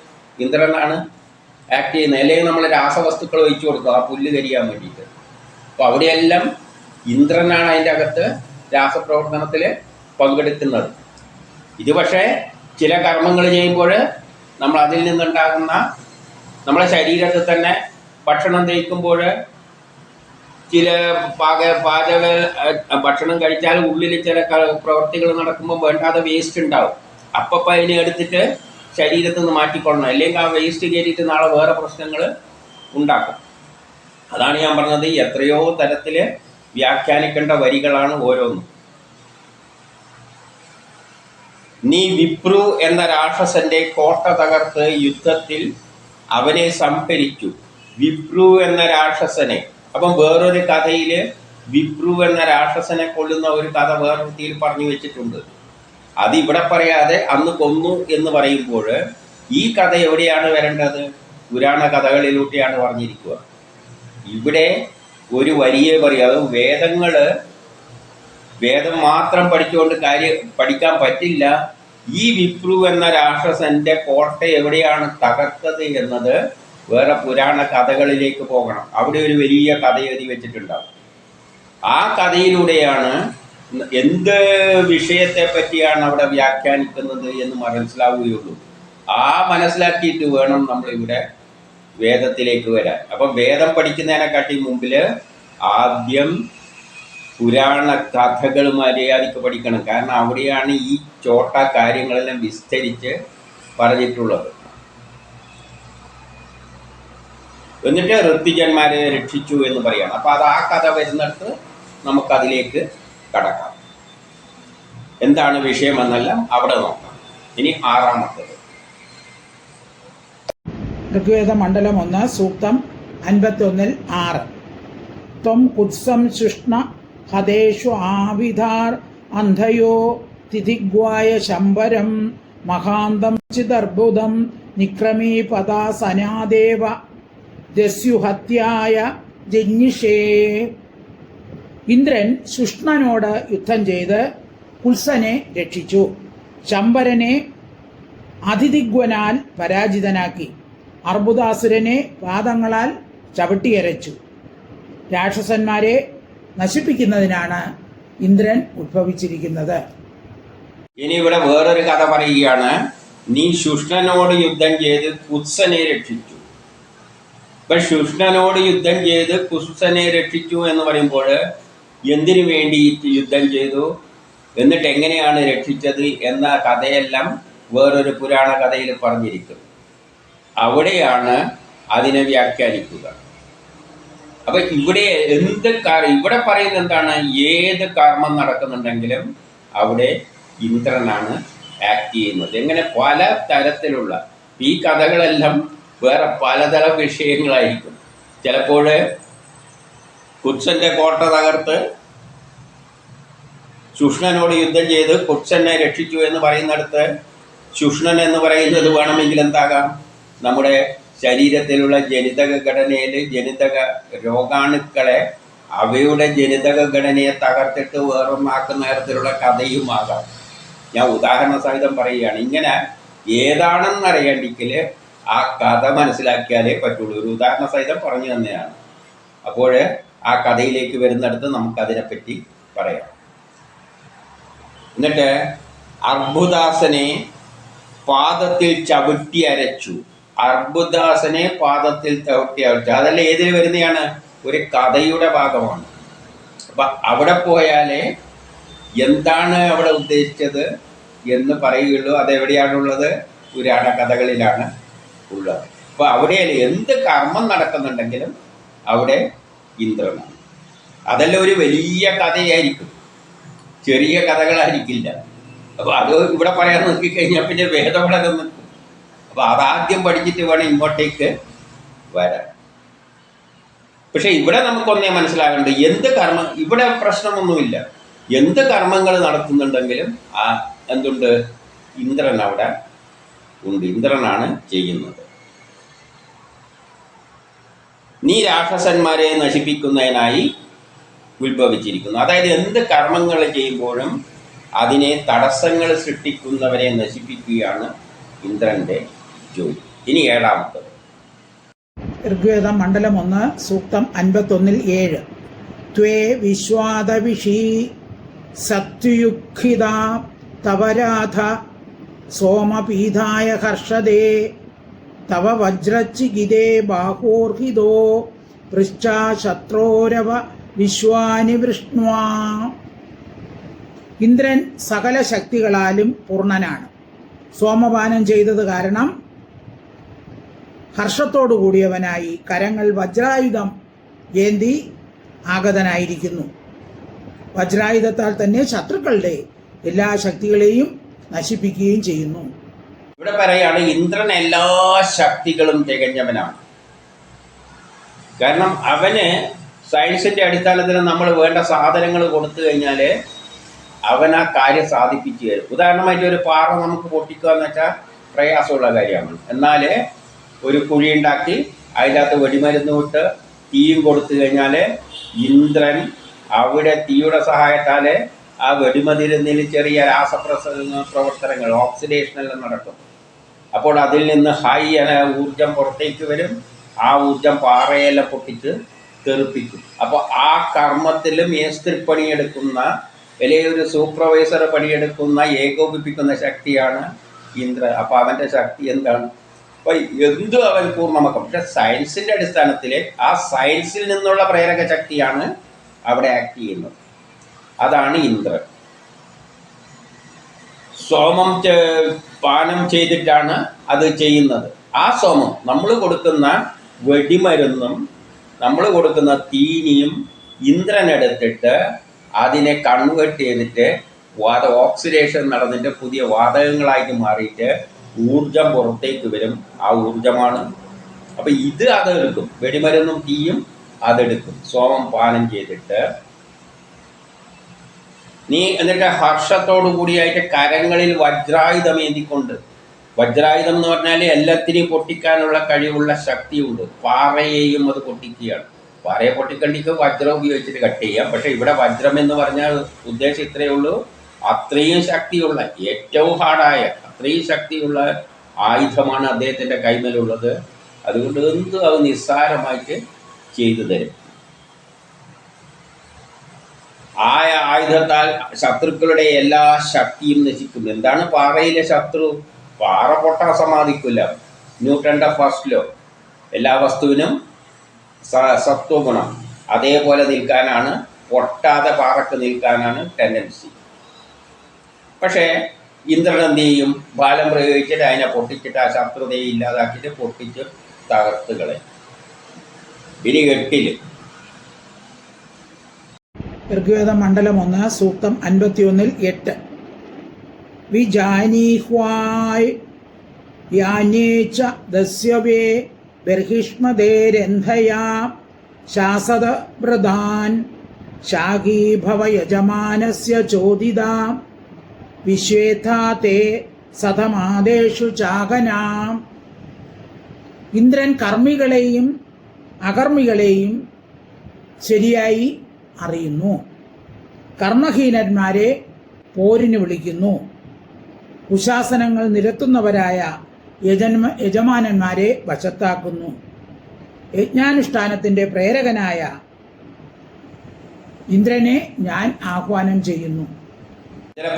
ഇന്ദ്രനാണ് ആക്ട് ചെയ്യുന്നത്. അല്ലെങ്കിൽ നമ്മൾ രാസവസ്തുക്കൾ ഒഴിച്ചു കൊടുക്കുക ആ പുല്ല് കരിയാൻ വേണ്ടിയിട്ട്. അപ്പോൾ അവിടെയെല്ലാം ഇന്ദ്രനാണ് അതിൻ്റെ അകത്ത് രാസപ്രവർത്തനത്തിൽ പങ്കെടുക്കുന്നത്. ഇത് പക്ഷേ ചില കർമ്മങ്ങൾ ചെയ്യുമ്പോൾ നമ്മൾ അതിൽ നിന്നുണ്ടാകുന്ന നമ്മളെ ശരീരത്തിൽ തന്നെ ഭക്ഷണം ദഹിക്കുമ്പോൾ ചില പാചക ഭക്ഷണം കഴിച്ചാൽ ഉള്ളിൽ ചില പ്രവൃത്തികൾ നടക്കുമ്പോൾ വേണ്ടാതെ വേസ്റ്റ് ഉണ്ടാവും. അപ്പം അതിനെ എടുത്തിട്ട് ശരീരത്തിൽ നിന്ന് മാറ്റിക്കൊള്ളണം. അല്ലെങ്കിൽ ആ വേസ്റ്റ് കയറിയിട്ട് നാളെ വേറെ പ്രശ്നങ്ങൾ ഉണ്ടാക്കും. അതാണ് ഞാൻ പറഞ്ഞത്, എത്രയോ തരത്തിൽ വ്യാഖ്യാനിക്കേണ്ട വരികളാണ് ഓരോന്നും. നീ വിപ്രു എന്ന രാക്ഷസന്റെ കോട്ട തകർത്ത് യുദ്ധത്തിൽ അവനെ സംഹരിച്ചു. വിപ്രു എന്ന രാക്ഷസനെ, അപ്പം വേറൊരു കഥയിൽ വിപ്രു എന്ന രാക്ഷസനെ കൊല്ലുന്ന ഒരു കഥ വേറൊരു തീയിൽ പറഞ്ഞു വെച്ചിട്ടുണ്ട്. അതിവിടെ പറയാതെ അന്ന് കൊന്നു എന്ന് പറയുമ്പോൾ ഈ കഥ എവിടെയാണ് വരേണ്ടത്? പുരാണ കഥകളിലൂടെയാണ് പറഞ്ഞിരിക്കുക. ഇവിടെ ഒരു വരിയെ പറയും. അത് വേദങ്ങൾ വേദം മാത്രം പഠിച്ചുകൊണ്ട് പഠിക്കാൻ പറ്റില്ല. ഈ വിപ്രു എന്ന രാക്ഷസന്റെ കോട്ട എവിടെയാണ് തകർത്തത് എന്നത് വേറെ പുരാണ കഥകളിലേക്ക് പോകണം. അവിടെ ഒരു വലിയ കഥ എഴുതി വെച്ചിട്ടുണ്ടാവും. ആ കഥയിലൂടെയാണ് എന്ത് വിഷയത്തെ പറ്റിയാണ് അവിടെ വ്യാഖ്യാനിക്കുന്നത് എന്ന് മനസ്സിലാവുകയുള്ളൂ. ആ മനസ്സിലാക്കിയിട്ട് വേണം നമ്മളിവിടെ വേദത്തിലേക്ക് വരാൻ. അപ്പം വേദം പഠിക്കുന്നതിനെക്കാട്ടി മുമ്പിൽ ആദ്യം പുരാണ കഥകൾ മര്യാദയ്ക്ക് പഠിക്കണം. കാരണം അവിടെയാണ് ഈ ചോട്ട കാര്യങ്ങളെല്ലാം വിസ്തരിച്ച് പറഞ്ഞിട്ടുള്ളത്. എന്നിട്ട് ഋത്വിജന്മാരെ രക്ഷിച്ചു എന്ന് പറയണം. അപ്പം അത് ആ കഥ വരുന്നിടത്ത് നമുക്കതിലേക്ക് കടക്കാം. എന്താണ് വിഷയമെന്നെല്ലാം അവിടെ നോക്കാം. ഇനി 6-ാമത്തേത് ഋഗ്വേദ മണ്ഡലം 1 സൂക്തം 51-6. ത്വം കുത്സം ശുഷ്ണ ഹതേഷു ആവിധാർ അന്ധയോ തിഥിഗ്വായ ശംബരം മഹാന്തം ചിദർബുദം നിക്രമീ പദാ സനാദേവ ദസ്യുഹത്യായ ജന്യഷേ. ഇന്ദ്രൻ ശുഷ്ണനോട് യുദ്ധം ചെയ്ത് കുത്സനെ രക്ഷിച്ചു. ശംബരനെ അതിദിഗ്വനാൽ പരാജിതനാക്കി. അർബുദാസുരനെ പാദങ്ങളാൽ ചവിട്ടിയരച്ചു. രാക്ഷസന്മാരെ നശിപ്പിക്കുന്നതിനാണ് ഇന്ദ്രൻ ഉദ്ഭവിച്ചിരിക്കുന്നത്. ഇനി ഇവിടെ വേറൊരു കഥ പറയുകയാണ്. നീ ശുഷ്ണനോട് യുദ്ധം ചെയ്ത് കുത്സനെ രക്ഷിച്ചു. ഇപ്പൊ ശുഷ്ണനോട് യുദ്ധം ചെയ്ത് കുത്സനെ രക്ഷിച്ചു എന്ന് പറയുമ്പോൾ എന്തിനു വേണ്ടി യുദ്ധം ചെയ്തു, എന്നിട്ട് എങ്ങനെയാണ് രക്ഷിച്ചത് എന്ന കഥയെല്ലാം വേറൊരു പുരാണ കഥയിൽ പറഞ്ഞിരിക്കും. അവിടെയാണ് അതിനെ വ്യാഖ്യാനിക്കുക. അപ്പൊ ഇവിടെ ഇവിടെ പറയുന്നത് എന്താണ്? ഏത് കർമ്മം നടക്കുന്നുണ്ടെങ്കിലും അവിടെ ഇന്ദ്രനാണ് ആക്ട് ചെയ്യുന്നത്. എങ്ങനെ പല തരത്തിലുള്ള ഈ കഥകളെല്ലാം വേറെ പലതരം വിഷയങ്ങളായിരിക്കും. ചിലപ്പോൾ കുത്സന്റെ കോട്ട തകർത്ത് ശുഷ്ണനോട് യുദ്ധം ചെയ്ത് കുത്സനെ രക്ഷിച്ചു എന്ന് പറയുന്നിടത്ത് ശുഷ്ണൻ എന്ന് പറയുന്നത് വേണമെങ്കിൽ എന്താകാം? നമ്മുടെ ശരീരത്തിലുള്ള ജനിതക ഘടനയിൽ ജനിതക രോഗാണുക്കളെ അവയുടെ ജനിതക ഘടനയെ തകർത്തിട്ട് വേറൊന്നാക്കുന്ന തരത്തിലുള്ള കഥയുമാകാം. ഞാൻ ഉദാഹരണ സഹിതം പറയുകയാണ്. ഇങ്ങനെ ഏതാണെന്നറിയണ്ടെങ്കിൽ ആ കഥ മനസ്സിലാക്കിയാലേ പറ്റുള്ളൂ. ഒരു ഉദാഹരണ സഹിതം പറഞ്ഞു തന്നെയാണ്. അപ്പോൾ ആ കഥയിലേക്ക് വരുന്നിടത്ത് നമുക്കതിനെപ്പറ്റി പറയാം. എന്നിട്ട് അർബുദാസനെ പാദത്തിൽ ചവിട്ടി അരച്ചു. അർബുദാസനെ പാദത്തിൽ ചവിട്ടി അരച്ചു. അതെല്ലാം ഏതിൽ വരുന്നതാണ്? ഒരു കഥയുടെ ഭാഗമാണ്. അപ്പം അവിടെ പോയാലേ എന്താണ് അവിടെ ഉദ്ദേശിച്ചത് എന്ന് പറയുകയുള്ളൂ. അതെവിടെയാണുള്ളത്? പുരാണ കഥകളിലാണ് ഉള്ളത്. അപ്പോൾ അവിടെ എന്ത് കർമ്മം നടക്കുന്നുണ്ടെങ്കിലും അവിടെ ഇന്ദ്രനാണ്. അതെല്ലാം ഒരു വലിയ കഥയായിരിക്കും, ചെറിയ കഥകളായിരിക്കില്ല. അപ്പോൾ അത് ഇവിടെ പറയാൻ നോക്കിക്കഴിഞ്ഞാൽ പിന്നെ വേദം ഇവിടെ നിൽക്കും. അപ്പോൾ അതാദ്യം പഠിച്ചിട്ട് വേണം ഇങ്ങോട്ടേക്ക് വരാൻ. പക്ഷെ ഇവിടെ നമുക്കൊന്നേ മനസ്സിലാകേണ്ടത്, എന്ത് കർമ്മം, ഇവിടെ പ്രശ്നമൊന്നുമില്ല. എന്ത് കർമ്മങ്ങൾ നടത്തുന്നുണ്ടെങ്കിലും ആ എന്തുണ്ട്? ഇന്ദ്രൻ അവിടെ ഉണ്ട്. ഇന്ദ്രനാണ് ചെയ്യുന്നത്. നീ രാക്ഷസന്മാരെ നശിപ്പിക്കുന്നതിനായി ഉത്ഭവിച്ചിരിക്കുന്നു. അതായത് എന്ത് കർമ്മങ്ങൾ ചെയ്യുമ്പോഴും അതിനെ തടസ്സങ്ങൾ സൃഷ്ടിക്കുന്നവരെ നശിപ്പിക്കുകയാണ് ഇന്ദ്രന്റെ ജോലി. ഇനി 7-ാമത്തത് ഋഗ്വേദം മണ്ഡലം 1 സൂക്തം 51-7. ത്വേ വിശ്വാദവിഷീ സത്യുയുക്ഷിത തവരാധ സോമപീതായ ഹർഷദേ തവ വജ്രച്ചിഗിതേ ബാഹോർഹിതോ പൃച്ഛാ ശത്രോരവ വിശ്വാനി വൃഷ്ണ്വാ. ഇന്ദ്രൻ സകല ശക്തികളാലും പൂർണ്ണനാണ്. സോമപാനം ചെയ്തത് കാരണം ഹർഷത്തോടു കൂടിയവനായി കരങ്ങൾ വജ്രായുധം ഏന്തി ആഗതനായിരിക്കുന്നു. വജ്രായുധത്താൽ തന്നെ ശത്രുക്കളുടെ എല്ലാ ശക്തികളെയും നശിപ്പിക്കുകയും ചെയ്യുന്നു. ഇവിടെ പറയാണ് ഇന്ദ്രൻ എല്ലാ ശക്തികളും തികഞ്ഞവനാണ്. കാരണം അവന് സയൻസിന്റെ അടിസ്ഥാനത്തിൽ നമ്മൾ വേണ്ട സാധനങ്ങൾ കൊടുത്തു കഴിഞ്ഞാൽ അവൻ ആ കാര്യം സാധിപ്പിച്ചു തരും. ഉദാഹരണമായിട്ട് ഒരു പാറ നമുക്ക് പൊട്ടിക്കുക എന്ന് വെച്ചാൽ പ്രയാസമുള്ള കാര്യമാണ്. എന്നാൽ ഒരു കുഴി ഉണ്ടാക്കി അതിനകത്ത് വെടിമരുന്ന് വിട്ട് തീയും കൊടുത്തു കഴിഞ്ഞാൽ ഇന്ദ്രൻ അവിടെ തീയുടെ സഹായത്താൽ ആ വെടിമരുന്നിൽ ചെറിയ പ്രവർത്തനങ്ങൾ ഓക്സിഡേഷനെല്ലാം നടക്കും. അപ്പോൾ അതിൽ നിന്ന് ഹൈ ഊർജം പുറത്തേക്ക് വരും. ആ ഊർജം പാറയെല്ലാം പൊട്ടിച്ച് തെറിപ്പിക്കും. അപ്പോൾ ആ കർമ്മത്തിൽ മേസ്ത്രി പണിയെടുക്കുന്ന അല്ലെങ്കിൽ ഒരു സൂപ്പർവൈസർ പണിയെടുക്കുന്ന ഏകോപിപ്പിക്കുന്ന ശക്തിയാണ് ഇന്ദ്രൻ. അപ്പോൾ അവൻ്റെ ശക്തി എന്താണ്? അപ്പോൾ എന്തും അവൻ പൂർണ്ണമാക്കും. പക്ഷെ സയൻസിൻ്റെ അടിസ്ഥാനത്തിൽ ആ സയൻസിൽ നിന്നുള്ള പ്രേരക ശക്തിയാണ് അവിടെ ആക്ട് ചെയ്യുന്നത്. അതാണ് ഇന്ദ്രൻ. സോമം പാനം ചെയ്തിട്ടാണ് അത് ചെയ്യുന്നത്. ആ സോമം നമ്മൾ കൊടുക്കുന്ന വെടിമരുന്നും നമ്മൾ കൊടുക്കുന്ന തീനിയും ഇന്ദ്രനെടുത്തിട്ട് അതിനെ കൺവേർട്ട് ചെയ്തിട്ട് ഓക്സിഡേഷൻ നടന്നിട്ട് പുതിയ വാതകങ്ങളായിട്ട് മാറിയിട്ട് ഊർജം പുറത്തേക്ക് വരും. ആ ഊർജമാണ്. അപ്പം ഇത് അതെടുക്കും. വെടിമരുന്നും തീയും അതെടുക്കും. സോമം പാനം ചെയ്തിട്ട് നീ എന്നിട്ട് ഹർഷത്തോടു കൂടിയായിട്ട് കരങ്ങളിൽ വജ്രായുധം ഏന്തിക്കൊണ്ട്, വജ്രായുധം എന്ന് പറഞ്ഞാൽ എല്ലാത്തിനെയും പൊട്ടിക്കാനുള്ള കഴിവുള്ള ശക്തിയുണ്ട്. പാറയെയും അത് പൊട്ടിക്കുകയാണ്. പാറയെ പൊട്ടിക്കണ്ടിക്ക് വജ്രം ഉപയോഗിച്ചിട്ട് കട്ട് ചെയ്യാം. പക്ഷെ ഇവിടെ വജ്രം എന്ന് പറഞ്ഞാൽ ഉദ്ദേശം ഇത്രയേ ഉള്ളൂ, അത്രയും ശക്തിയുള്ള, ഏറ്റവും ഹാർഡായ അത്രയും ശക്തിയുള്ള ആയുധമാണ് അദ്ദേഹത്തിൻ്റെ കൈമേലുള്ളത്. അതുകൊണ്ട് എന്തും അത് നിസ്സാരമായിട്ട് ചെയ്തു തരും. ആ ആയുധത്താൽ ശത്രുക്കളുടെ എല്ലാ ശക്തിയും നശിക്കും. എന്താണ് പാറയിലെ ശത്രു? പാറ പൊട്ടാൻ സമ്മതിക്കില്ല. ന്യൂട്ടന്റെ ഫസ്റ്റ് ലോ, എല്ലാ വസ്തുവിനും സത്വഗുണം അതേപോലെ നിൽക്കാനാണ്, പൊട്ടാതെ പാറക്ക് നിൽക്കാനാണ് ടെൻഡൻസി. പക്ഷേ ഇന്ദ്രൻ എന്ത് ചെയ്യും? ബാലം പ്രയോഗിച്ചിട്ട് അതിനെ പൊട്ടിച്ചിട്ട് ആ ശത്രുതയെ ഇല്ലാതാക്കിയിട്ട് പൊട്ടിച്ച് തകർത്ത് കളയും. ഇനി 8 ഋഗ്വേദ മണ്ഡലം 1 സൂക്തം 51-8 വിജാനീഹ്വായ് യാനേച്ച ദസ്യവേ ബർഹിഷ്മദേരന്ധയാ ശാസത വ്രതാൻ ശാഖീഭവ യജമാനസ്യ ചോദിതാം വിശ്വേഥാ തേ സതമാദേഷു ചാകനാം. ഇന്ദ്രൻ കർമ്മികളെയും അകർമ്മികളെയും ശരിയായി അറിയുന്നു. കർമ്മഹീനന്മാരെ പോരിന് വിളിക്കുന്നു. കുശാസനങ്ങൾ നിരത്തുന്നവരായ യജമാനന്മാരെ വശത്താക്കുന്നു. യജ്ഞാനുഷ്ഠാനത്തിൻ്റെ പ്രേരകനായ ഇന്ദ്രനെ ഞാൻ ആഹ്വാനം ചെയ്യുന്നു.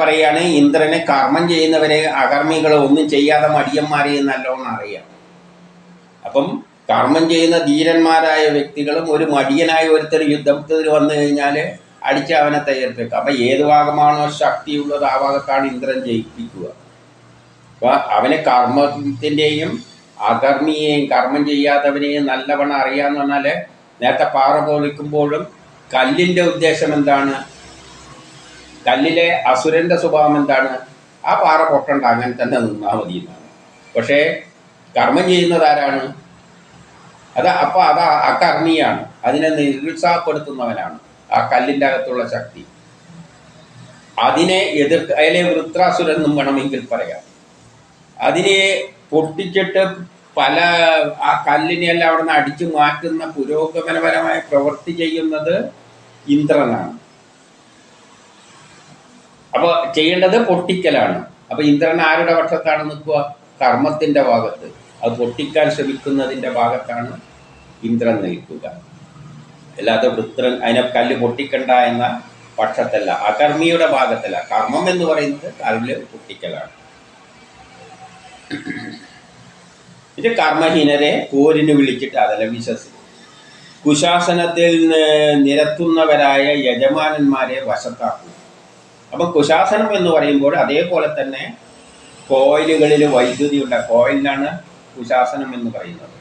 പറയാണ്, ഇന്ദ്രനെ കർമ്മം ചെയ്യുന്നവരെ അകർമ്മികളെ ഒന്നും ചെയ്യാതെ മടിയന്മാരെ നല്ലോണം അറിയാം. അപ്പം കർമ്മം ചെയ്യുന്ന ധീരന്മാരായ വ്യക്തികളും ഒരു മടിയനായ ഒരുത്തർ യുദ്ധത്തിൽ വന്നു കഴിഞ്ഞാൽ അടിച്ച് അവനെ തയ്യാറെടുക്കുക. അപ്പം ഏത് ഭാഗമാണോ ശക്തിയുള്ളത് ആ ഭാഗത്താണ് ഇന്ദ്രൻ ജയിപ്പിക്കുക. അപ്പോൾ അവന് കർമ്മത്തിൻ്റെയും അകർമ്മിയെയും കർമ്മം ചെയ്യാത്തവനെയും നല്ലവണ്ണം അറിയാമെന്ന് പറഞ്ഞാൽ, നേരത്തെ പാറ പൊളിക്കുമ്പോഴും കല്ലിൻ്റെ ഉദ്ദേശം എന്താണ്? കല്ലിലെ അസുരൻ്റെ സ്വഭാവം എന്താണ്? ആ പാറ പൊട്ടണ്ട, അങ്ങനെ തന്നെ നിന്നാൽ മതി എന്നാണ്. പക്ഷേ കർമ്മം ചെയ്യുന്നത് ആരാണ്? അപ്പോൾ അത് അകർമ്മിയാണ്. അതിനെ നിരുത്സാഹപ്പെടുത്തുന്നവനാണ് ആ കല്ലിൻ്റെ അകത്തുള്ള ശക്തി. അതിനെ അതിലെ വൃത്രാസുരൻ എന്നും വേണമെങ്കിൽ പറയാം. അതിനെ പൊട്ടിച്ചിട്ട് പല ആ കല്ലിനെയെല്ലാം അവിടെ നിന്ന് അടിച്ചു മാറ്റുന്ന പുരോഗമനപരമായ പ്രവൃത്തി ചെയ്യുന്നത് ഇന്ദ്രനാണ്. അപ്പോൾ ചെയ്യേണ്ടത് പൊട്ടിക്കലാണ്. അപ്പോൾ ഇന്ദ്രൻ ആരുടെ പക്ഷത്താണ് നിൽക്കുക? കർമ്മത്തിൻ്റെ ഭാഗത്ത്. അത് പൊട്ടിക്കാൻ ശ്രമിക്കുന്നതിൻ്റെ ഭാഗത്താണ് ഇന്ദ്രൻ നിൽക്കുക. അല്ലാതെ വൃത്രൻ അതിനെ കല്ല് പൊട്ടിക്കണ്ട എന്ന പക്ഷത്തല്ല, അകർമ്മിയുടെ ഭാഗത്തല്ല. കർമ്മം എന്ന് പറയുന്നത് കല്ല് പൊട്ടിക്കലാണ്. ഇത് കർമ്മഹീനരെ പോരിന് വിളിച്ചിട്ട് അതല്ല വിശ്വസിക്കും. കുശാസനത്തിൽ നിരത്തുന്നവരായ യജമാനന്മാരെ വശത്താക്കും. അപ്പം കുശാസനം എന്ന് പറയുമ്പോൾ അതേപോലെ തന്നെ കോയിലുകളിൽ വൈദ്യുതി ഉണ്ടാക്കും. കോയിലിനാണ് കുശാസനം എന്ന് പറയുന്നത്.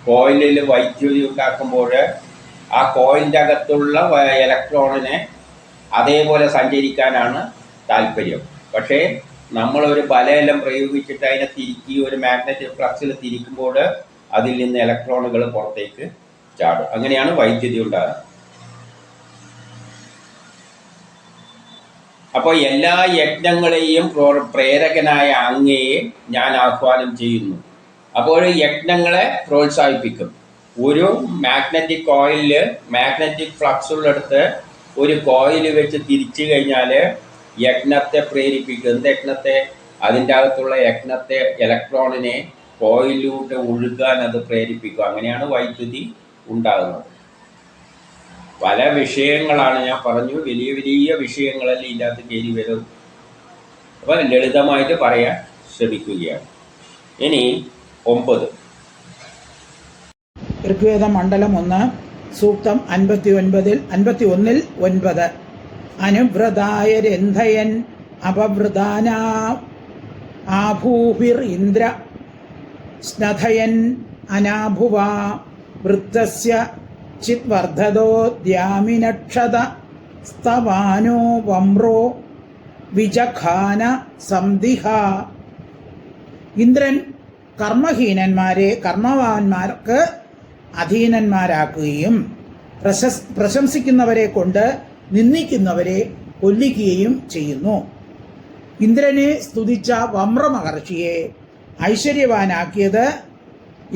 കോയിലിൽ വൈദ്യുതി ഉണ്ടാക്കുമ്പോൾ ആ കോയിലിൻ്റെ അകത്തുള്ള ഇലക്ട്രോണിനെ അതേപോലെ സഞ്ചരിക്കാനാണ് താല്പര്യം. പക്ഷേ നമ്മളൊരു ബലമെല്ലാം പ്രയോഗിച്ചിട്ട് അതിനെ തിരിക്കി ഒരു മാഗ്നറ്റിക് ഫ്ലക്സിൽ തിരിക്കുമ്പോൾ അതിൽ നിന്ന് ഇലക്ട്രോണുകൾ പുറത്തേക്ക് ചാടും. അങ്ങനെയാണ് വൈദ്യുതി ഉണ്ടാകുന്നത്. അപ്പോൾ എല്ലാ യജ്ഞങ്ങളെയും പ്രേരകനായ അങ്ങയെ ഞാൻ ആഹ്വാനം ചെയ്യുന്നു. അപ്പോൾ യജ്ഞങ്ങളെ പ്രോത്സാഹിപ്പിക്കും. ഒരു മാഗ്നറ്റിക് കോയിലിൽ മാഗ്നറ്റിക് ഫ്ലക്സുള്ളടുത്ത് ഒരു കോയിൽ വെച്ച് തിരിച്ചു കഴിഞ്ഞാൽ യജ്ഞത്തെ പ്രേരിപ്പിക്കും. എന്ത് യജ്ഞത്തെ? അതിൻ്റെ അകത്തുള്ള യജ്ഞത്തെ, ഇലക്ട്രോണിനെ കോയിലൂടെ ഒഴുകാൻ അത് പ്രേരിപ്പിക്കും. അങ്ങനെയാണ് വൈദ്യുതി ഉണ്ടാകുന്നത്. പല വിഷയങ്ങളാണ് ഞാൻ പറഞ്ഞു, വലിയ വലിയ വിഷയങ്ങളല്ലേ ഇതിൻ്റെ അകത്ത് കയറി വരും. അപ്പോൾ ലളിതമായിട്ട് പറയാൻ ശ്രമിക്കുകയാണ്. ഇനി 9. ഋഗ്വേദ മണ്ഡലം 1 സൂക്തം 51 9. അനുവ്രതായ രന്ധയൻ അപവൃതാനാ ആഭൂഭിർ ഇന്ദ്ര സ്നഥയൻ അനാഭുവ വൃത്തസ്യ ചിദ്വർദ്ധതോ ദ്യാമിനക്ഷത സ്തവാനോ വമ്രോ വിജഖാന സംദിഹ. ഇന്ദ്രൻ കർമ്മഹീനന്മാരെ കർമ്മവാന്മാർക്ക് അധീനന്മാരാക്കുകയും പ്രശംസിക്കുന്നവരെ കൊണ്ട് നിന്ദിക്കുന്നവരെ കൊല്ലിക്കുകയും ചെയ്യുന്നു. ഇന്ദ്രനെ സ്തുതിച്ച വമ്ര മഹർഷിയെ ഐശ്വര്യവാനാക്കിയത്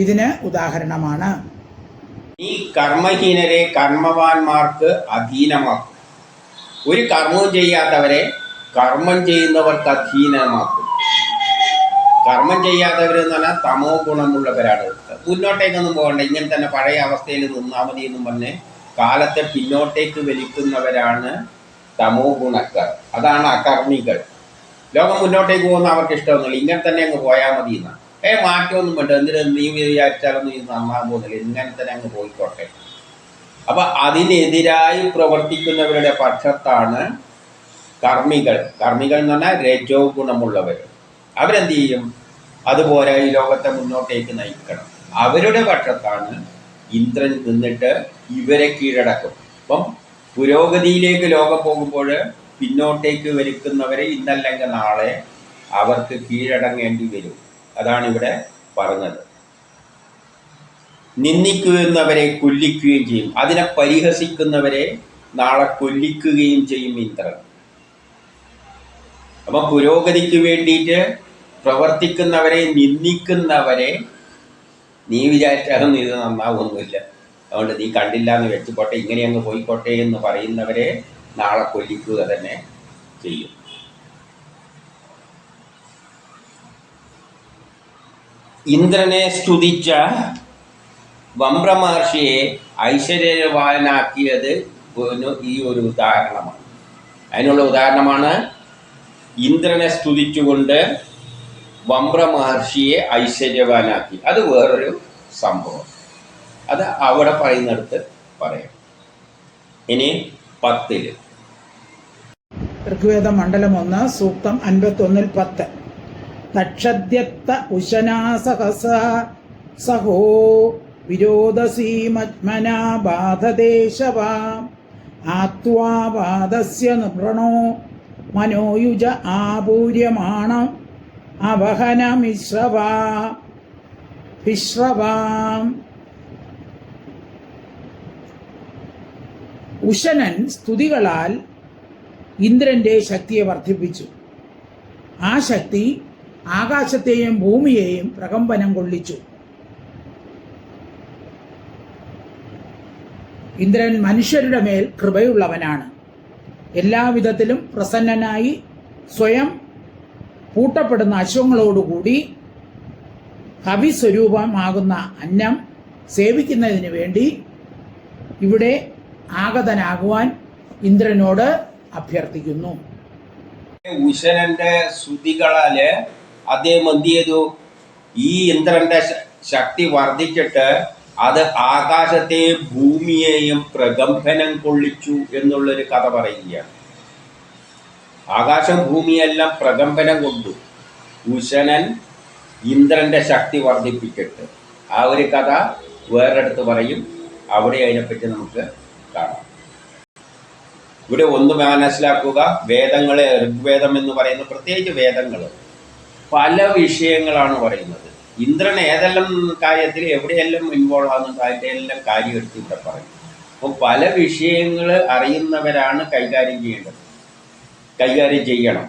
ഇതിന് ഉദാഹരണമാണ്. ഈ കർമ്മഹീനരെ കർമ്മവാന്മാർക്ക് അധീനമാക്കും. ഒരു കർമ്മവും ചെയ്യാത്തവരെ കർമ്മം ചെയ്യുന്നവർക്ക് അധീനമാക്കും. കർമ്മം ചെയ്യാത്തവരെന്ന് പറഞ്ഞാൽ തമോ ഗുണമുള്ളവരാണ്. മുന്നോട്ടേക്കൊന്നും പോകണ്ട, ഇങ്ങനെ തന്നെ പഴയ അവസ്ഥയിൽ നിന്നാൽ മതി എന്നും പറഞ്ഞ് കാലത്തെ പിന്നോട്ടേക്ക് വലിക്കുന്നവരാണ് തമോ ഗുണക്കാർ. അതാണ് അകർമ്മികൾ. ലോകം മുന്നോട്ടേക്ക് പോകുന്ന അവർക്ക് ഇഷ്ടമൊന്നുമില്ല, ഇങ്ങനെ തന്നെ അങ്ങ് പോയാൽ മതി എന്നാണ്. മാറ്റമൊന്നും വേണ്ട, എന്തിനു നീ വിചാരിച്ചാലൊന്നും ഇത് നന്നാൻ പോകുന്നില്ല, ഇങ്ങനെ തന്നെ അങ്ങ് പോയിക്കോട്ടെ. അപ്പം അതിനെതിരായി പ്രവർത്തിക്കുന്നവരുടെ പക്ഷത്താണ് കർമ്മികൾ. കർമ്മികൾ എന്ന് പറഞ്ഞാൽ രജോ ഗുണമുള്ളവർ. അവരെന്ത് ചെയ്യും? അതുപോലെ ഈ ലോകത്തെ മുന്നോട്ടേക്ക് നയിക്കണം. അവരുടെ പക്ഷത്താണ് ഇന്ദ്രൻ നിന്നിട്ട് ഇവരെ കീഴടക്കും. അപ്പം പുരോഗതിയിലേക്ക് ലോകം പോകുമ്പോൾ പിന്നോട്ടേക്ക് വലിക്കുന്നവരെ ഇന്നല്ലെങ്കിൽ നാളെ അവർക്ക് കീഴടങ്ങേണ്ടി വരും. അതാണ് ഇവിടെ പറഞ്ഞത്. നിന്ദിക്കുന്നവരെ കൊല്ലിക്കുകയും ചെയ്യും, അതിനെ പരിഹസിക്കുന്നവരെ നാളെ കൊല്ലിക്കുകയും ചെയ്യും ഇന്ദ്രൻ. അപ്പം പുരോഗതിക്ക് വേണ്ടിയിട്ട് പ്രവർത്തിക്കുന്നവരെ നിന്ദിക്കുന്നവരെ നീ വിചാരിച്ചാലൊന്നും ഇത് നന്നാവൊന്നുമില്ല, അതുകൊണ്ട് നീ കണ്ടില്ല എന്ന് വെച്ചുപോട്ടെ, ഇങ്ങനെ അങ്ങ് പോയിക്കോട്ടെ എന്ന് പറയുന്നവരെ നാളെ കൊല്ലിക്കുക തന്നെ ചെയ്യും. ഇന്ദ്രനെ സ്തുതിച്ച വമ്ര മഹർഷിയെ ഐശ്വര്യവാനാക്കിയത് ഈ ഒരു ഉദാഹരണമാണ്. അതിനുള്ള ഉദാഹരണമാണ് ഇന്ദ്രനെ സ്തുതിച്ചുകൊണ്ട് വമ്ര മഹർഷിയെ ഐശ്വര്യവാനാക്കി. അത് വേറൊരു സംഭവം, അത് അവിടെ പറയുന്നിടത്ത് പറയാം. ഇനി 10. ഋഗ്വേദ മണ്ഡലം 1 സൂക്തം 51 10. തക്ഷദ്യത്ത ഉശനാസഹസ സഹോ വിരോധസീമജ്മനാ ബാധദേശവ ആത്വാവാദസ്യ നൃണോ മനോയുജ ആപൂര്യമാണം അവഹനമിശ്രവാം. ഉശനൻ സ്തുതികളാൽ ഇന്ദ്രന്റെ ശക്തിയെ വർദ്ധിപ്പിച്ചു. ആ ശക്തി ആകാശത്തെയും ഭൂമിയെയും പ്രകമ്പനം കൊള്ളിച്ചു. ഇന്ദ്രൻ മനുഷ്യരുടെ മേൽ കൃപയുള്ളവനാണ്. എല്ലാവിധത്തിലും പ്രസന്നനായി സ്വയം പൂട്ടപ്പെടുന്ന അശ്വങ്ങളോടുകൂടി കവിസ്വരൂപമാകുന്ന അന്നം സേവിക്കുന്നതിന് വേണ്ടി ഇവിടെ ആഗതനാകുവാൻ ഇന്ദ്രനോട് അഭ്യർത്ഥിക്കുന്നു. ഉശനന്റെ സ്തുതികളാല് അദ്ദേഹം എന്ത് ചെയ്തു? ഈ ഇന്ദ്രന്റെ ശക്തി വർദ്ധിച്ചിട്ട് അത് ആകാശത്തെയും ഭൂമിയെയും പ്രകമ്പനം കൊള്ളിച്ചു എന്നുള്ളൊരു കഥ പറയുകയാണ്. ആകാശം ഭൂമിയെല്ലാം പ്രകമ്പനം കൊണ്ടു ഉശനൻ ഇന്ദ്രന്റെ ശക്തി വർദ്ധിപ്പിച്ചിട്ട്. ആ ഒരു കഥ വേറെടുത്ത് പറയും, അവിടെ അതിനെപ്പറ്റി നമുക്ക് കാണാം. ഇവിടെ ഒന്ന് മനസ്സിലാക്കുക, വേദങ്ങളെ, ഋഗ്വേദം എന്ന് പറയുന്ന പ്രത്യേകിച്ച് വേദങ്ങൾ പല വിഷയങ്ങളാണ് പറയുന്നത്. ഇന്ദ്രൻ ഏതെല്ലാം കാര്യത്തിൽ എവിടെയെല്ലാം ഇൻവോൾവ് ആകുന്നുണ്ട് അതിൻ്റെ എല്ലാം കാര്യം എടുത്ത് ഇവിടെ പറയും. അപ്പോൾ പല വിഷയങ്ങൾ അറിയുന്നവരാണ് കൈകാര്യം ചെയ്യേണ്ടത്, കൈകാര്യം ചെയ്യണം.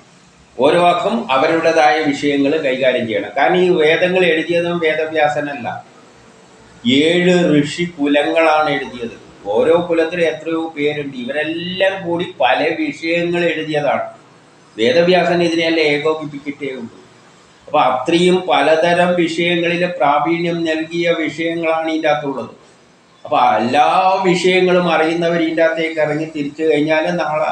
ഓരോ വാക്കും അവരുടേതായ വിഷയങ്ങൾ കൈകാര്യം ചെയ്യണം. കാരണം ഈ വേദങ്ങൾ എഴുതിയതും വേദവ്യാസനല്ല, 7 ഋഷി കുലങ്ങളാണ് എഴുതിയത്. ഓരോ കുലത്തിലും എത്രയോ പേരുണ്ട്. ഇവരെല്ലാം കൂടി പല വിഷയങ്ങൾ എഴുതിയതാണ്. വേദവ്യാസൻ ഇതിനെല്ലാം ഏകോപിപ്പിച്ചിട്ടേ ഉള്ളൂ. അപ്പോൾ അത്രയും പലതരം വിഷയങ്ങളിൽ പ്രാവീണ്യം നൽകിയ വിഷയങ്ങളാണ് ഇതിൻ്റെ അകത്തുള്ളത്. അപ്പോൾ എല്ലാ വിഷയങ്ങളും അറിയുന്നവർ ഇതിൻ്റെ അകത്തേക്ക് ഇറങ്ങി തിരിച്ചു കഴിഞ്ഞാൽ നാളെ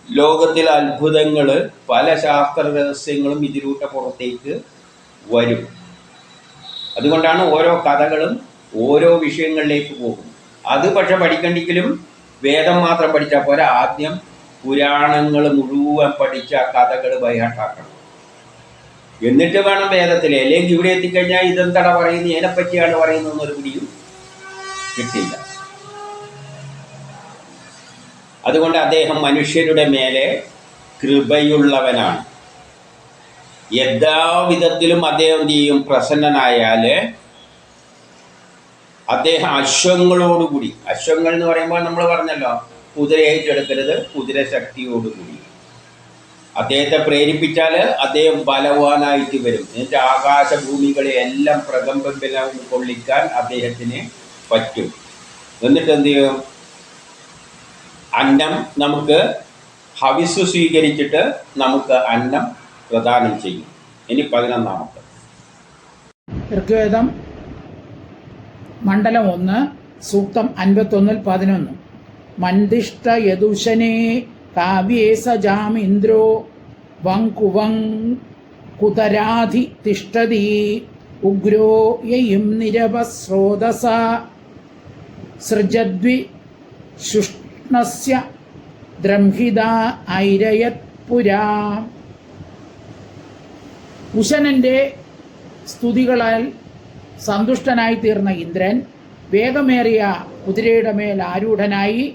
ലോകത്തിലെ അത്ഭുതങ്ങൾ, പല ശാസ്ത്ര രഹസ്യങ്ങളും ഇതിലൂടെ പുറത്തേക്ക് വരും. അതുകൊണ്ടാണ് ഓരോ കഥകളും ഓരോ വിഷയങ്ങളിലേക്ക് പോകും. അത് പക്ഷെ പഠിക്കണ്ടെങ്കിലും വേദം മാത്രം പഠിച്ചാൽ പോരാ, ആദ്യം പുരാണങ്ങൾ മുഴുവൻ പഠിച്ച കഥകൾ ബൈഹാർട്ടാക്കണം. എന്നിട്ട് വേണം വേദത്തിൽ. അല്ലെങ്കിൽ ഇവിടെ എത്തിക്കഴിഞ്ഞാൽ ഇതെന്താ പറയുന്നത്, ഇതിനെപ്പറ്റിയാണ് പറയുന്നതെന്നൊരു പിടിയും കിട്ടില്ല. അതുകൊണ്ട് അദ്ദേഹം മനുഷ്യരുടെ മേലെ കൃപയുള്ളവനാണ്. എല്ലാവിധത്തിലും അദ്ദേഹം ചെയ്യും പ്രസന്നനായാൽ അദ്ദേഹം അശ്വങ്ങളോടുകൂടി, അശ്വങ്ങൾ എന്ന് പറയുമ്പോൾ നമ്മൾ പറഞ്ഞല്ലോ കുതിരയേറ്റെടുക്കരുത്, കുതിരശക്തിയോടുകൂടി അദ്ദേഹത്തെ പ്രേരിപ്പിച്ചാൽ അദ്ദേഹം ബലവാനായിട്ട് വരും. എന്നിട്ട് ആകാശഭൂമികളെ എല്ലാം പ്രകമ്പനം കൊള്ളിക്കാൻ അദ്ദേഹത്തിന് പറ്റും. എന്നിട്ട് എന്ത് ചെയ്യും, അന്നം നമുക്ക് ഹവിസ് സ്വീകരിച്ചിട്ട് നമുക്ക് അന്നം പ്രദാനം ചെയ്യും. ഇനി 11-ാമത്തെ ഋഗ്വേദം മണ്ഡലം 1 സൂക്തം 51-11. മന്ദിഷ്ട യദുശനേ കാവ്യേ സജാമിന്ദ്രോ വങ്കുവം കുതരാധി തിഷ്ടതി ഉഗ്രോ യയും നിരവസ്രോതസ സൃജദ്വി ശുഷ്ണസ്യ ദ്രംഹിത ഐരയത് പുരാ. ഉശനന്റെ സ്തുതികളാൽ സന്തുഷ്ടനായി തീർന്ന ഇന്ദ്രൻ വേഗമേറിയ കുതിരയുടെ മേൽ ആരൂഢനായി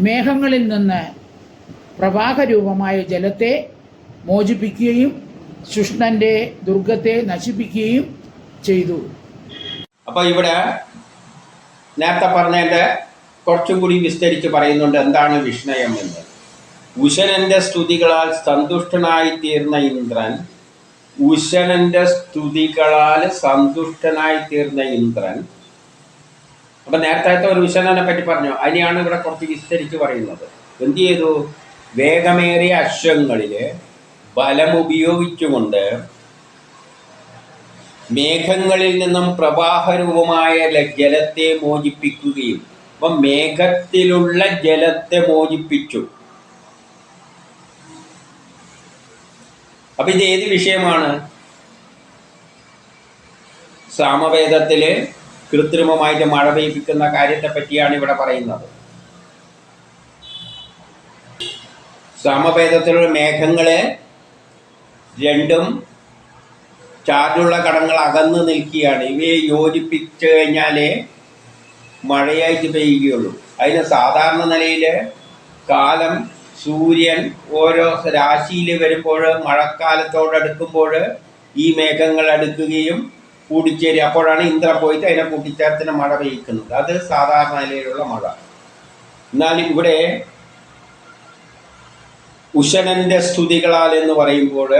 മേഘങ്ങളിൽ നിന്ന് പ്രവാഹരൂപമായ ജലത്തെ മോചിപ്പിക്കുകയും ശുഷ്ണന്റെ ദുർഗത്തെ നശിപ്പിക്കുകയും ചെയ്തു. അപ്പോൾ ഇവിടെ നേരത്തെ പറഞ്ഞതിൻ്റെ കുറച്ചും കൂടി വിസ്തരിച്ച് പറയുന്നുണ്ട് എന്താണ് വിഷ്ണയം എന്ന്. ഉശനന്റെ സ്തുതികളാൽ സന്തുഷ്ടനായിത്തീർന്ന ഇന്ദ്രൻ, ഉശനന്റെ സ്തുതികളാൽ സന്തുഷ്ടനായിത്തീർന്ന ഇന്ദ്രൻ. അപ്പം നേരത്തെ ഒരു ഉശനനെ പറ്റി പറഞ്ഞു, അതിനെയാണ് ഇവിടെ കുറച്ച് വിസ്തരിച്ച് പറയുന്നത്. എന്ത് ചെയ്തു, വേഗമേറിയ അശ്വങ്ങളിൽ ബലമുപയോഗിച്ചുകൊണ്ട് മേഘങ്ങളിൽ നിന്നും പ്രവാഹരൂപമായ ജലത്തെ മോചിപ്പിക്കുകയും, അപ്പം മേഘത്തിലുള്ള ജലത്തെ മോചിപ്പിച്ചു. അപ്പം ഇത് ഏത് വിഷയമാണ്? സാമവേദത്തിൽ കൃത്രിമമായിട്ട് മഴ പെയ്യിപ്പിക്കുന്ന കാര്യത്തെ പറ്റിയാണ് ഇവിടെ പറയുന്നത്. സാമവേദത്തിലുള്ള മേഘങ്ങളെ രണ്ടും ചാർജുള്ള കണങ്ങൾ അകന്ന് നിൽക്കുകയാണ്. ഇവയെ യോജിപ്പിച്ചു കഴിഞ്ഞാലേ മഴയായിട്ട് പെയ്യുകയുള്ളൂ. അതിന് സാധാരണ നിലയിൽ കാലം, സൂര്യൻ ഓരോ രാശിയിൽ വരുമ്പോൾ, മഴക്കാലത്തോടടുക്കുമ്പോൾ ഈ മേഘങ്ങൾ അടുക്കുകയും കൂടിച്ചേരി, അപ്പോഴാണ് ഇന്ദ്രൻ പോയിട്ട് അതിനെ കൂട്ടിച്ചേർത്തിന് മഴ പെയ്യിക്കുന്നത്. അത് സാധാരണ നിലയിലുള്ള മഴ. എന്നാൽ ഇവിടെ ഉശനന്റെ സ്തുതികളാൽ എന്ന് പറയുമ്പോൾ,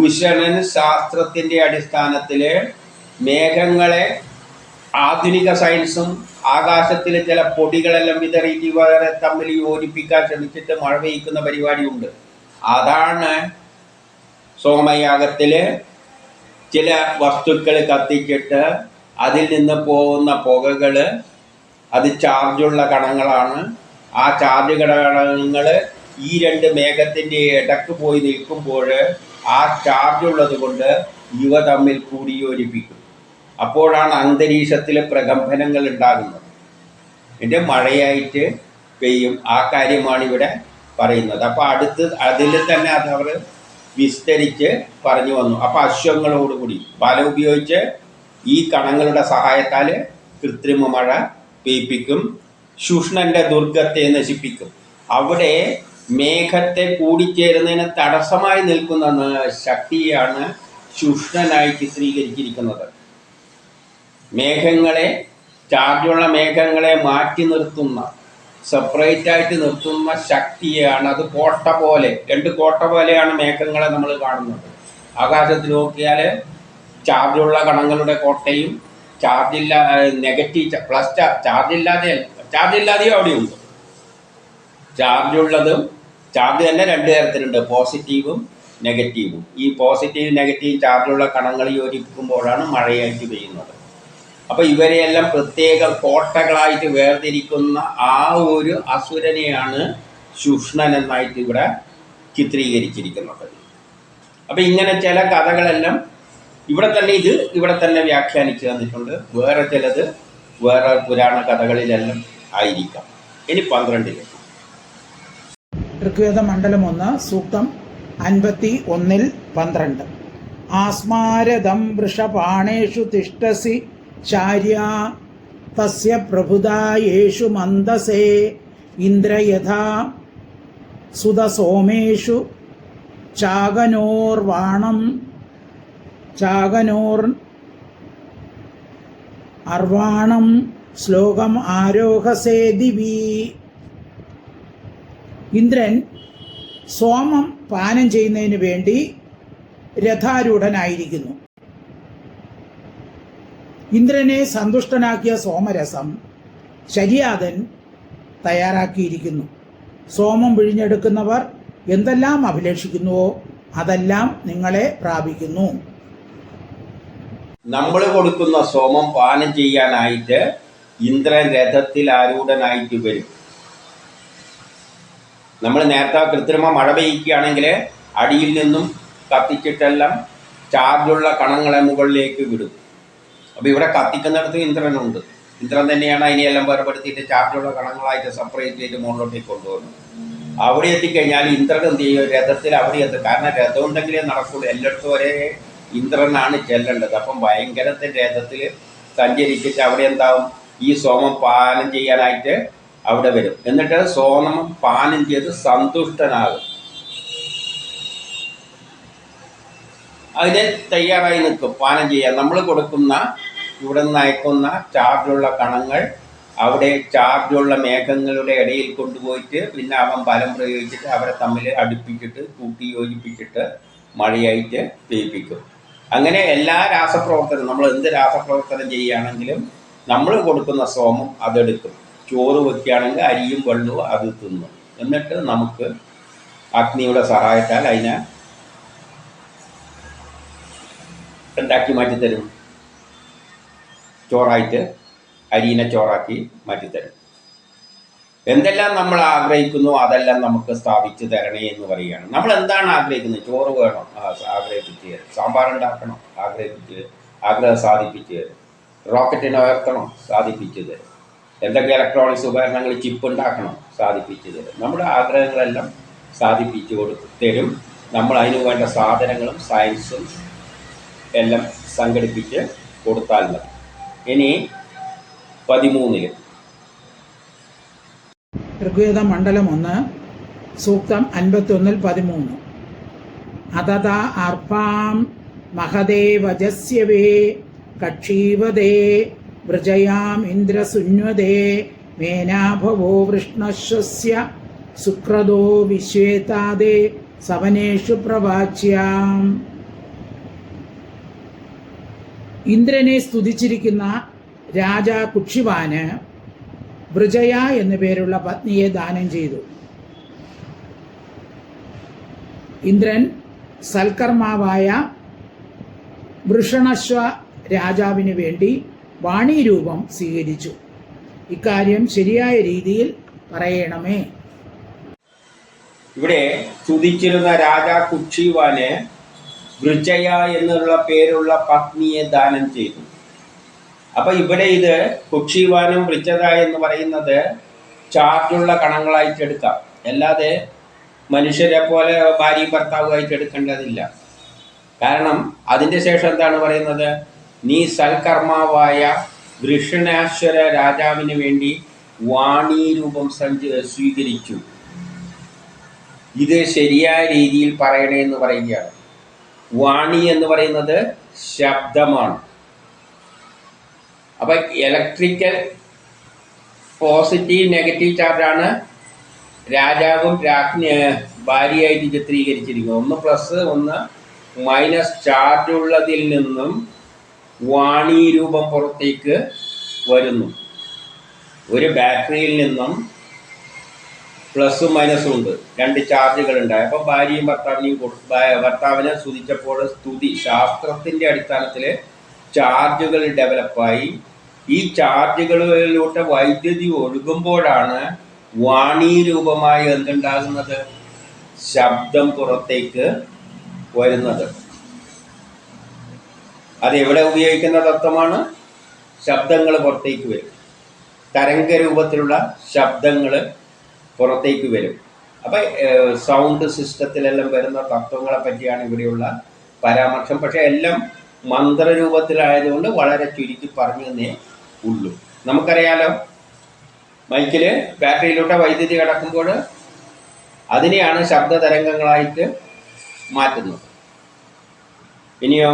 ഉശനൻ ശാസ്ത്രത്തിൻ്റെ അടിസ്ഥാനത്തിൽ മേഘങ്ങളെ ആധുനിക സയൻസും ആകാശത്തിലെ ചില പൊടികളെല്ലാം വിതറിയിട്ട് ഇവരെ തമ്മിൽ യോജിപ്പിക്കാൻ ശ്രമിച്ചിട്ട് മഴ പെയ്യിക്കുന്ന പരിപാടിയുണ്ട്. അതാണ് സോമയാഗത്തിൽ ചില വസ്തുക്കൾ കത്തിച്ചിട്ട് അതിൽ നിന്ന് പോകുന്ന പുകകൾ, അത് ചാർജുള്ള കണങ്ങളാണ്. ആ ചാർജ് കണങ്ങൾ ഈ രണ്ട് മേഘത്തിൻ്റെ ഇടക്ക് പോയി നിൽക്കുമ്പോൾ ആ ചാർജുള്ളത് കൊണ്ട് ഇവ തമ്മിൽ കൂടിയോജിപ്പിക്കും. അപ്പോഴാണ് അന്തരീക്ഷത്തിൽ പ്രകമ്പനങ്ങൾ ഉണ്ടാകുന്നത്. എൻ്റെ മഴയായിട്ട് പെയ്യും. ആ കാര്യമാണ് ഇവിടെ പറയുന്നത്. അപ്പോൾ അതിൽ തന്നെ അത് അവർ വിസ്തരിച്ച് പറഞ്ഞു വന്നു. അപ്പോൾ അശ്വങ്ങളോടുകൂടി ബലം ഉപയോഗിച്ച് ഈ കണങ്ങളുടെ സഹായത്താൽ കൃത്രിമ മഴ പെയ്പ്പിക്കും. ശുഷ്ണന്റെ ദുർഗത്തെ നശിപ്പിക്കും. അവിടെ മേഘത്തെ കൂടിച്ചേരുന്നതിന് തടസ്സമായി നിൽക്കുന്ന ശക്തിയാണ് ശുഷ്ണനായി ചിത്രീകരിച്ചിരിക്കുന്നത്. മേഘങ്ങളെ, ചാർജുള്ള മേഘങ്ങളെ മാറ്റി നിർത്തുന്ന, സെപ്പറേറ്റ് ആയിട്ട് നിർത്തുന്ന ശക്തിയാണ്. അത് കോട്ട പോലെ, രണ്ട് കോട്ട പോലെയാണ് മേഘങ്ങളെ നമ്മൾ കാണുന്നത്. ആകാശത്തിൽ നോക്കിയാൽ ചാർജുള്ള കണങ്ങളുടെ കോട്ടയും നെഗറ്റീവ് ചാർജില്ലാതെയും അവിടെയുണ്ട്. ചാർജുള്ളതും ചാർജ് തന്നെ രണ്ട് തരത്തിലുണ്ട്, പോസിറ്റീവും നെഗറ്റീവും. ഈ പോസിറ്റീവ് നെഗറ്റീവ് ചാർജുള്ള കണങ്ങൾ യോജിപ്പിക്കുമ്പോഴാണ് മഴയായിട്ട് പെയ്യുന്നത്. അപ്പോൾ ഇവരെയെല്ലാം പ്രത്യേക കോട്ടകളായിട്ട് വേർതിരിക്കുന്ന ആ ഒരു അസുരനെയാണ് ശുഷ്ണൻ എന്നായിട്ട് ഇവിടെ ചിത്രീകരിച്ചിരിക്കുന്നത്. അപ്പോൾ ഇങ്ങനെ ചില കഥകളെല്ലാം ഇവിടെ തന്നെ വ്യാഖ്യാനിച്ച് തന്നിട്ടുണ്ട്. വേറെ ചിലത് വേറെ പുരാണ കഥകളിലെല്ലാം ആയിരിക്കാം. ഇനി 12 ഋഗ്വേദ മണ്ഡലം 1 സൂക്തം 51-12. ആസ്മാരഥം വൃഷപാണേഷു തിഷ്ടസി ചാര്യാ തസ്യ പ്രഭുതായേഷു മന്ദസേ ഇന്ദ്രയഥാ സുതസോമേഷു ചാഗനോർവാണം അർവാണം ശ്ലോകം ആരോഹസേ ദിവി. ഇന്ദ്രൻ സോമം പാനം ചെയ്യുന്നതിന് വേണ്ടി രഥാരൂഢനായിരിക്കുന്നു. ഇന്ദ്രനെ സന്തുഷ്ടനാക്കിയ സോമരസം ശര്യാതൻ തയ്യാറാക്കിയിരിക്കുന്നു. സോമം പിഴിഞ്ഞെടുക്കുന്നവർ എന്തെല്ലാം അഭിലഷിക്കുന്നുവോ അതെല്ലാം നിങ്ങളെ പ്രാപിക്കുന്നു. നമ്മൾ കൊടുക്കുന്ന സോമം പാനം ചെയ്യാനായിട്ട് ഇന്ദ്രൻ രഥത്തിൽ ആരൂഢനായിട്ട് വരും. നമ്മൾ നേരത്തെ കൃത്രിമ മഴ പെയ്യുകയാണെങ്കിൽ അടിയിൽ നിന്നും കത്തിച്ചിട്ടെല്ലാം ചാർജുള്ള കണങ്ങളെ മുകളിലേക്ക് വിടും. അപ്പോൾ ഇവിടെ കത്തിക്കുന്നിടത്ത് ഇന്ദ്രനുണ്ട്. ഇന്ദ്രൻ തന്നെയാണ് അതിനെയെല്ലാം വേർപെടുത്തിയിട്ട് ചാർജുള്ള കണങ്ങളായിട്ട് സെപ്പറേറ്റ് ചെയ്ത് മുകളിലോട്ടേക്ക് കൊണ്ടുവരുന്നത്. അവിടെ എത്തിക്കഴിഞ്ഞാൽ ഇന്ദ്രൻ എന്ത് ചെയ്യും? രഥത്തിൽ അവിടെ എത്തും. കാരണം രഥം ഉണ്ടെങ്കിലേ നടക്കുള്ളൂ. എല്ലായിടത്തും ഒരേ ഇന്ദ്രനാണ് ചെല്ലേണ്ടത്. അപ്പം ഭയങ്കരത്തെ രഥത്തിൽ സഞ്ചരിച്ചിട്ട് അവിടെ എന്താവും? ഈ സോമം പാനം ചെയ്യാനായിട്ട് അവിടെ വരും. എന്നിട്ട് സോമം പാനം ചെയ്ത് സന്തുഷ്ടനാകും. അതിന് തയ്യാറായി നിൽക്കും പാനം ചെയ്യാൻ. നമ്മൾ കൊടുക്കുന്ന ഇവിടെ നിന്ന് അയക്കുന്ന ചാർജുള്ള കണങ്ങൾ അവിടെ ചാർജുള്ള മേഘങ്ങളുടെ ഇടയിൽ കൊണ്ടുപോയിട്ട് പിന്നെ അവൻ ബലം പ്രയോഗിച്ചിട്ട് അവരെ തമ്മിൽ അടുപ്പിച്ചിട്ട് കൂട്ടി യോജിപ്പിച്ചിട്ട് മഴയായിട്ട് പെയ്യിപ്പിക്കും. അങ്ങനെ എല്ലാ രാസപ്രവർത്തനം, നമ്മൾ എന്ത് രാസപ്രവർത്തനം ചെയ്യുകയാണെങ്കിലും നമ്മൾ കൊടുക്കുന്ന സോമം അതെടുക്കും. ചോറ് വയ്ക്കുകയാണെങ്കിൽ അരിയും വെള്ളവും അത് തിന്നും. എന്നിട്ട് നമുക്ക് അഗ്നിയുടെ സഹായത്താൽ അതിനെ ഉണ്ടാക്കി മാറ്റിത്തരും. ചോറായിട്ട് അരിയിനെ ചോറാക്കി മാറ്റിത്തരും. എന്തെല്ലാം നമ്മൾ ആഗ്രഹിക്കുന്നു അതെല്ലാം നമുക്ക് സ്ഥാപിച്ച് തരണേ എന്ന് പറയുകയാണ്. നമ്മൾ എന്താണ് ആഗ്രഹിക്കുന്നത്? ചോറ് വേണം, ആഗ്രഹിപ്പിച്ച് തരും. സാമ്പാർ ഉണ്ടാക്കണം, ആഗ്രഹം സാധിപ്പിച്ച് തരും. റോക്കറ്റിനെ ഉയർത്തണം, സാധിപ്പിച്ച് തരും. എന്തൊക്കെ ഇലക്ട്രോണിക്സ് ഉപകരണങ്ങൾ, ചിപ്പ് ഉണ്ടാക്കണം, സാധിപ്പിച്ച് തരും. നമ്മുടെ ആഗ്രഹങ്ങളെല്ലാം സാധിപ്പിച്ച് തരും. നമ്മൾ അതിന് വേണ്ട സാധനങ്ങളും സയൻസും എല്ലാം സംഘടിപ്പിച്ച് കൊടുത്താൽ മതി. ഇനി 13 ഋഗ്വേദ മണ്ഡലം 1 സൂക്തം 51-13. അതത അർപ്പാം മഹദേ വജസ്യവേ കക്ഷീവദേ വൃജയാം ഇന്ദ്രസുന്വദേ മേനാഭവോ വൃഷ്ണശ്വസ്യ സുക്രദോ വിശ്വേതാദേ സവനേഷു പ്രവാച്യാം. ഇന്ദ്രനെ സ്തുതിച്ചിരിക്കുന്ന രാജാ കുക്ഷിവാന് വൃജയ എന്നു പേരുള്ള പത്നിയെ ദാനം ചെയ്തു. ഇന്ദ്രൻ സൽക്കർമാവായ വൃഷണശ്വ രാജാവിന് വേണ്ടി വാണീരൂപം സ്വീകരിച്ചു. ഇക്കാര്യം ശരിയായ രീതിയിൽ പറയണമേ. ഇവിടെ സ്തുതിച്ചിരുന്ന രാജാ കുക്ഷിവാന് വൃജയ എന്നുള്ള പേരുള്ള പത്നിയെ ദാനം ചെയ്തു. അപ്പൊ ഇവിടെ ഇത് കുക്ഷിവാനും വൃജത എന്ന് പറയുന്നത് ചാർജുള്ള കണങ്ങളായിട്ട് എടുക്കാം. അല്ലാതെ മനുഷ്യരെ പോലെ ഭാര്യ ഭർത്താവുമായിട്ട് എടുക്കേണ്ടതില്ല. കാരണം അതിൻ്റെ ശേഷം എന്താണ് പറയുന്നത്? നീ സൽക്കർമാവായ വൃഷണാശ്വര രാജാവിന് വേണ്ടി വാണീരൂപം സ്വീകരിച്ചു. ഇത് ശരിയായ രീതിയിൽ പറയണേ എന്ന് പറയുകയാണ്. വാണി എന്ന് പറയുന്നത് ശബ്ദമാണ്. അപ്പം ഇലക്ട്രിക്കൽ പോസിറ്റീവ് നെഗറ്റീവ് ചാർജാണ് രാജാവും ഭാര്യയായിട്ട് ചിത്രീകരിച്ചിരിക്കുന്നത്. ഒന്ന് പ്ലസ് ഒന്ന് മൈനസ് ചാർജ് ഉള്ളതിൽ നിന്നും വാണീരൂപം പുറത്തേക്ക് വരുന്നു. ഒരു ബാറ്ററിയിൽ നിന്നും പ്ലസും മൈനസും ഉണ്ട്, രണ്ട് ചാർജുകൾ ഉണ്ടായി. അപ്പം ഭാര്യയും ഭർത്താവിനെ സ്തുതിച്ചപ്പോൾ സ്തുതി ശാസ്ത്രത്തിൻ്റെ അടിസ്ഥാനത്തിൽ ചാർജുകൾ ഡെവലപ്പായി. ഈ ചാർജുകളിലൂടെ വൈദ്യുതി ഒഴുകുമ്പോഴാണ് വാണീരൂപമായി എന്തുണ്ടാകുന്നത്? ശബ്ദം പുറത്തേക്ക് വരുന്നത്. അതെവിടെ ഉപയോഗിക്കുന്ന തത്വമാണ്? ശബ്ദങ്ങൾ പുറത്തേക്ക് വരും, തരംഗരൂപത്തിലുള്ള ശബ്ദങ്ങൾ പുറത്തേക്ക് വരും. അപ്പം സൗണ്ട് സിസ്റ്റത്തിലെല്ലാം വരുന്ന തത്വങ്ങളെ പറ്റിയാണ് ഇവിടെയുള്ള പരാമർശം. പക്ഷേ എല്ലാം മന്ത്രരൂപത്തിലായതുകൊണ്ട് വളരെ ചുരുക്കി പറഞ്ഞു തന്നേ ഉള്ളൂ. നമുക്കറിയാലോ, മൈക്കിൽ ബാറ്ററിയിലൂടെ വൈദ്യുതി കടക്കുമ്പോൾ അതിനെയാണ് ശബ്ദ തരംഗങ്ങളായിട്ട് മാറ്റുന്നത്. ഇനിയോ,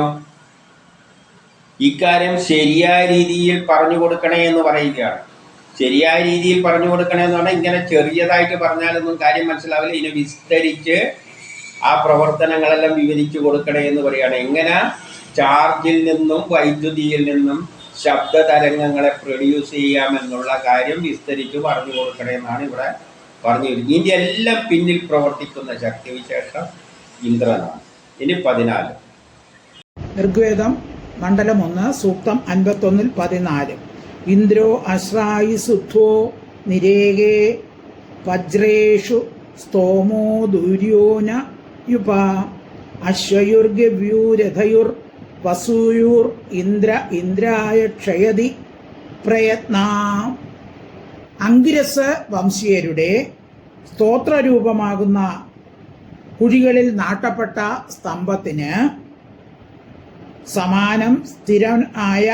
ഇക്കാര്യം ശരിയായ രീതിയിൽ പറഞ്ഞു കൊടുക്കണേ എന്ന് പറയുകയാണ്. ശരിയായ രീതിയിൽ പറഞ്ഞു കൊടുക്കണേ എന്ന് പറഞ്ഞാൽ ഇങ്ങനെ ചെറിയതായിട്ട് പറഞ്ഞാലൊന്നും കാര്യം മനസ്സിലാവില്ല. ഇതിനെ വിസ്തരിച്ച് ആ പ്രവർത്തനങ്ങളെല്ലാം വിവരിച്ചു കൊടുക്കണേ എന്ന് പറയുകയാണ്. എങ്ങനെ ചാർജിൽ നിന്നും വൈദ്യുതിയിൽ നിന്നും ശബ്ദ തരംഗങ്ങളെ പ്രൊഡ്യൂസ് ചെയ്യാമെന്നുള്ള കാര്യം വിസ്തരിച്ച് പറഞ്ഞു കൊടുക്കണേ എന്നാണ് ഇവിടെ പറഞ്ഞു വരുന്നത്. ഇതിൻ്റെ എല്ലാം പിന്നിൽ പ്രവർത്തിക്കുന്ന ശക്തിവിശേഷം ഇന്ദ്രനാണ്. ഇനി 14. ഋഗ്വേദം മണ്ഡലം 1 സൂക്തം 51-14. ഇന്ദ്രോ അശ്രായിസുത്വോ നിരേകേ വജ്രേഷു സ്തോമോ ദൂര്യോന യുപ അശ്വയുർഗവ്യൂരഥയുർ വസൂയൂർ ഇന്ദ്ര ഇന്ദ്രായ ക്ഷയതി പ്രയത്ന. അങ്കിരസ് വംശീയരുടെ സ്തോത്രരൂപമാകുന്ന കുഴികളിൽ നാട്ടപ്പെട്ട സ്തംഭത്തിന് സമാനം സ്ഥിരനായ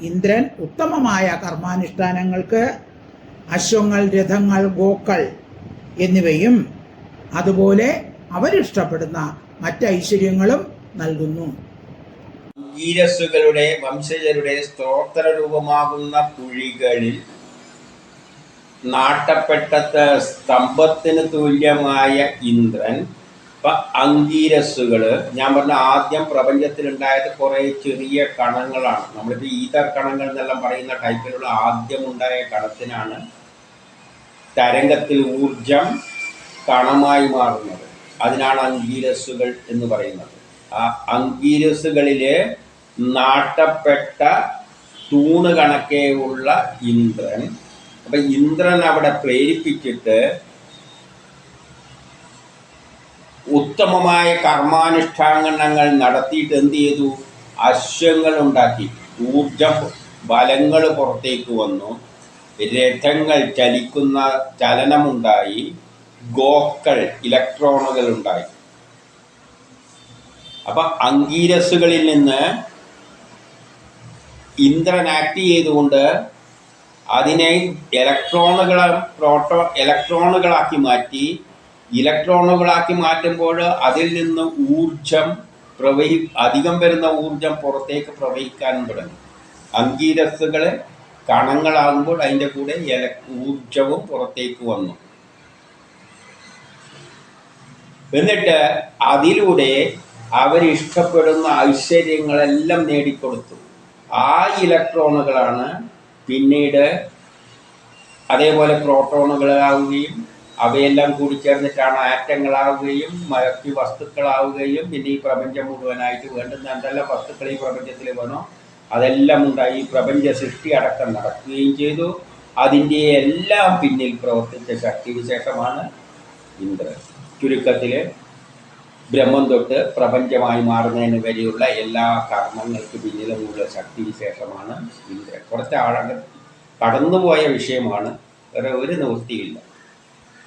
ഇന്ദ്രൻ ഉത്തമമായ കർമാനുഷ്ഠാനങ്ങൾക്ക് അശ്വങ്ങൾ, രഥങ്ങൾ, ഗോക്കൾ എന്നിവയും അതുപോലെ അവരിഷ്ടപ്പെടുന്ന മറ്റ് ഐശ്വര്യങ്ങളും നൽകുന്നു. അംഗീരസുകളുടെ വംശജരുടെ സ്തോത്ര രൂപമാകുന്ന കുഴികളിൽ നാട്ടപ്പെട്ട സ്തംഭത്തിന് തുല്യമായ ഇന്ദ്രൻ. ഇപ്പം അംഗീരസുകൾ ഞാൻ പറഞ്ഞ ആദ്യം പ്രപഞ്ചത്തിലുണ്ടായത് കുറേ ചെറിയ കണങ്ങളാണ്. നമ്മളിപ്പോൾ ഈതർ കണങ്ങൾ എന്നെല്ലാം പറയുന്ന ടൈപ്പിലുള്ള ആദ്യമുണ്ടായ കണത്തിനാണ് തരംഗത്തിൽ ഊർജം കണമായി മാറുന്നത്. അതിനാണ് അംഗീരസുകൾ എന്ന് പറയുന്നത്. ആ അംഗീരസുകളിൽ നാട്ടപ്പെട്ട തൂണ് കണക്കേ ഉള്ള ഇന്ദ്രൻ. അപ്പം ഇന്ദ്രൻ അവിടെ പ്രേരിപ്പിച്ചിട്ട് ഉത്തമമായ കർമാനുഷ്ഠാനങ്ങൾ നടത്തിയിട്ട് എന്ത് ചെയ്തു? അശ്വങ്ങൾ ഉണ്ടാക്കി, ഊർജം ബലങ്ങൾ പുറത്തേക്ക് വന്നു, രഥങ്ങൾ ചലിക്കുന്ന ചലനമുണ്ടായി, ഗോക്കൾ ഇലക്ട്രോണുകൾ ഉണ്ടായി. അപ്പം അംഗീരസുകളിൽ നിന്ന് ഇന്ദ്രൻ ആക്ട് ചെയ്തുകൊണ്ട് അതിനെ ഇലക്ട്രോണുകളാക്കി മാറ്റി. ഇലക്ട്രോണുകളാക്കി മാറ്റുമ്പോൾ അതിൽ നിന്ന് ഊർജം അധികം വരുന്ന ഊർജം പുറത്തേക്ക് പ്രവഹിക്കാനും തുടങ്ങി. അംഗീരസുകൾ കണങ്ങളാകുമ്പോൾ അതിൻ്റെ കൂടെ ഊർജവും പുറത്തേക്ക് വന്നു. എന്നിട്ട് അതിലൂടെ അവരിഷ്ടപ്പെടുന്ന ഐശ്വര്യങ്ങളെല്ലാം നേടിക്കൊടുത്തു. ആ ഇലക്ട്രോണുകളാണ് പിന്നീട് അതേപോലെ പ്രോട്ടോണുകളാവുകയും അവയെല്ലാം കൂടി ചേർന്നിട്ടാണ് ആറ്റങ്ങളാവുകയും മറ്റ് വസ്തുക്കളാവുകയും പിന്നെ ഈ പ്രപഞ്ചം മുഴുവനായിട്ട് വേണ്ടുന്ന എന്തെല്ലാം വസ്തുക്കൾ ഈ പ്രപഞ്ചത്തിൽ വേണോ അതെല്ലാം ഉണ്ടായി. ഈ പ്രപഞ്ച സൃഷ്ടി അടക്കം നടക്കുകയും ചെയ്തു. അതിൻ്റെ എല്ലാം പിന്നിൽ പ്രവർത്തിച്ച ശക്തിവിശേഷമാണ് ഇന്ദ്രൻ. ചുരുക്കത്തിൽ ബ്രഹ്മം തൊട്ട് പ്രപഞ്ചമായി മാറുന്നതിന് വരെയുള്ള എല്ലാ കർമ്മങ്ങൾക്ക് പിന്നിലുമുള്ള ശക്തിവിശേഷമാണ് ഇന്ദ്രൻ. കുറച്ച് ആഴങ്ങൾ കടന്നുപോയ വിഷയമാണ്, വേറെ ഒരു നിവൃത്തിയില്ല.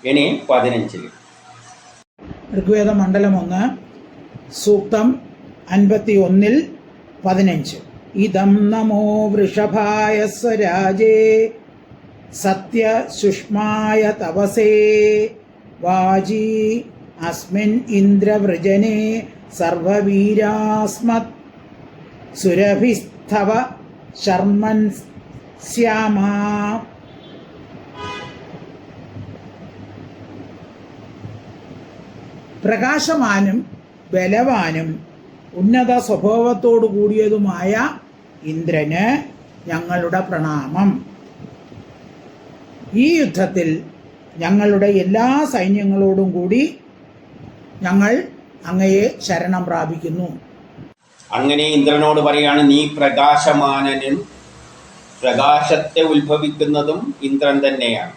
ഇനി 15. ഋഗ്വേദ മണ്ഡലം 1 സൂക്തം 51-15. ഇദം നമോ വൃഷഭായ സ്വരാജേ സത്യസുഷ്മായ തപസേ വാജി അസ്മിൻ ഇന്ദ്രവ്രജനേ സർവവീരാസ്മത് സുരഭിസ്തവ ശർമ്മൻ ശ്യാമ. പ്രകാശമാനും ബലവാനും ഉന്നത സ്വഭാവത്തോടു കൂടിയതുമായ ഇന്ദ്രന് ഞങ്ങളുടെ പ്രണാമം. ഈ യുദ്ധത്തിൽ ഞങ്ങളുടെ എല്ലാ സൈന്യങ്ങളോടും കൂടി ഞങ്ങൾ അങ്ങയെ ശരണം പ്രാപിക്കുന്നു. അങ്ങനെ ഇന്ദ്രനോട് പറയാണ്, നീ പ്രകാശമാനനും പ്രകാശത്തെ ഉത്ഭവിക്കുന്നതും ഇന്ദ്രൻ തന്നെയാണ്.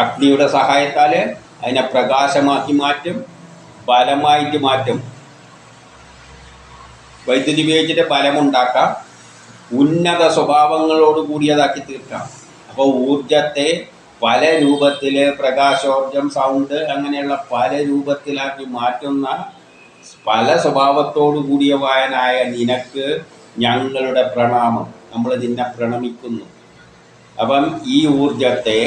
അഗ്നിയുടെ സഹായത്താൽ അതിനെ പ്രകാശമാക്കി മാറ്റും, ബലമായിട്ട് മാറ്റും. വൈദ്യുതി ഉപയോഗിച്ചിട്ട് ബലമുണ്ടാക്കാം, ഉന്നത സ്വഭാവങ്ങളോട് കൂടിയതാക്കി തീർക്കാം. അപ്പോൾ ഊർജത്തെ പല രൂപത്തിൽ, പ്രകാശോർജം, സൗണ്ട്, അങ്ങനെയുള്ള പല രൂപത്തിലാക്കി മാറ്റുന്ന പല സ്വഭാവത്തോടു കൂടിയവനായ നിനക്ക് ഞങ്ങളുടെ പ്രണാമം. നമ്മൾ നിന്നെ പ്രണമിക്കുന്നു. അപ്പം ഈ ഊർജത്തെ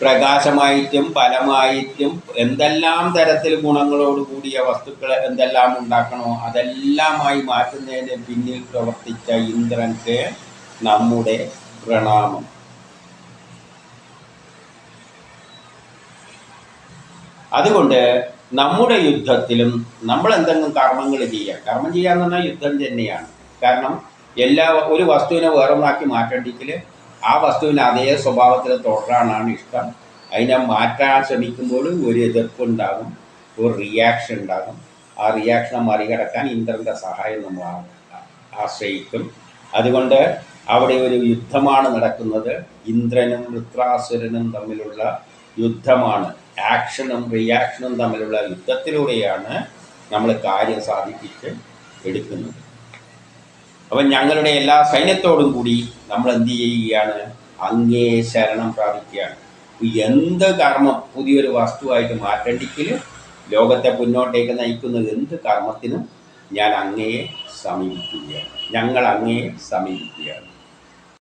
പ്രകാശമായിട്ടും ബലമായിട്ടും എന്തെല്ലാം തരത്തിൽ ഗുണങ്ങളോട് കൂടിയ വസ്തുക്കൾ എന്തെല്ലാം ഉണ്ടാക്കണോ അതെല്ലാമായി മാറ്റുന്നതിന് പിന്നിൽ പ്രവർത്തിച്ച ഇന്ദ്രൻക്ക് നമ്മുടെ പ്രണാമം. അതുകൊണ്ട് നമ്മുടെ യുദ്ധത്തിലും നമ്മൾ എന്തെങ്കിലും കർമ്മങ്ങൾ ചെയ്യുക. കർമ്മം ചെയ്യാന്ന് പറഞ്ഞാൽ യുദ്ധം തന്നെയാണ്. കാരണം ഒരു വസ്തുവിനെ വേറൊന്നാക്കി മാറ്റണ്ടെങ്കിൽ ആ വസ്തുവിന് അതേ സ്വഭാവത്തിൽ തുടരാനാണ് ഇഷ്ടം. അതിനെ മാറ്റാൻ ശ്രമിക്കുമ്പോൾ ഒരു എതിർപ്പുണ്ടാകും, ഒരു റിയാക്ഷൻ ഉണ്ടാകും. ആ റിയാക്ഷനെ മറികടക്കാൻ ഇന്ദ്രൻ്റെ സഹായം നമ്മൾ ആശ്രയിക്കും. അതുകൊണ്ട് അവിടെ ഒരു യുദ്ധമാണ് നടക്കുന്നത്. ഇന്ദ്രനും വൃത്രാസുരനും തമ്മിലുള്ള യുദ്ധമാണ്. ആക്ഷനും റിയാക്ഷനും തമ്മിലുള്ള യുദ്ധത്തിലൂടെയാണ് നമ്മൾ കാര്യം സാധിപ്പിച്ച് എടുക്കുന്നത്. അപ്പം ഞങ്ങളുടെ എല്ലാ സൈന്യത്തോടും കൂടി നമ്മൾ എന്ത് ചെയ്യുകയാണ്? അങ്ങേ ശരണം പ്രാപിക്കുകയാണ്. എന്ത് കർമ്മം പുതിയൊരു വസ്തുവായിട്ട് മാറ്റണ്ടെങ്കിൽ ലോകത്തെ മുന്നോട്ടേക്ക് നയിക്കുന്ന എന്ത് കർമ്മത്തിനും ഞാൻ അങ്ങയെ സമീപിക്കുകയാണ്, ഞങ്ങൾ അങ്ങയെ സമീപിക്കുകയാണ്.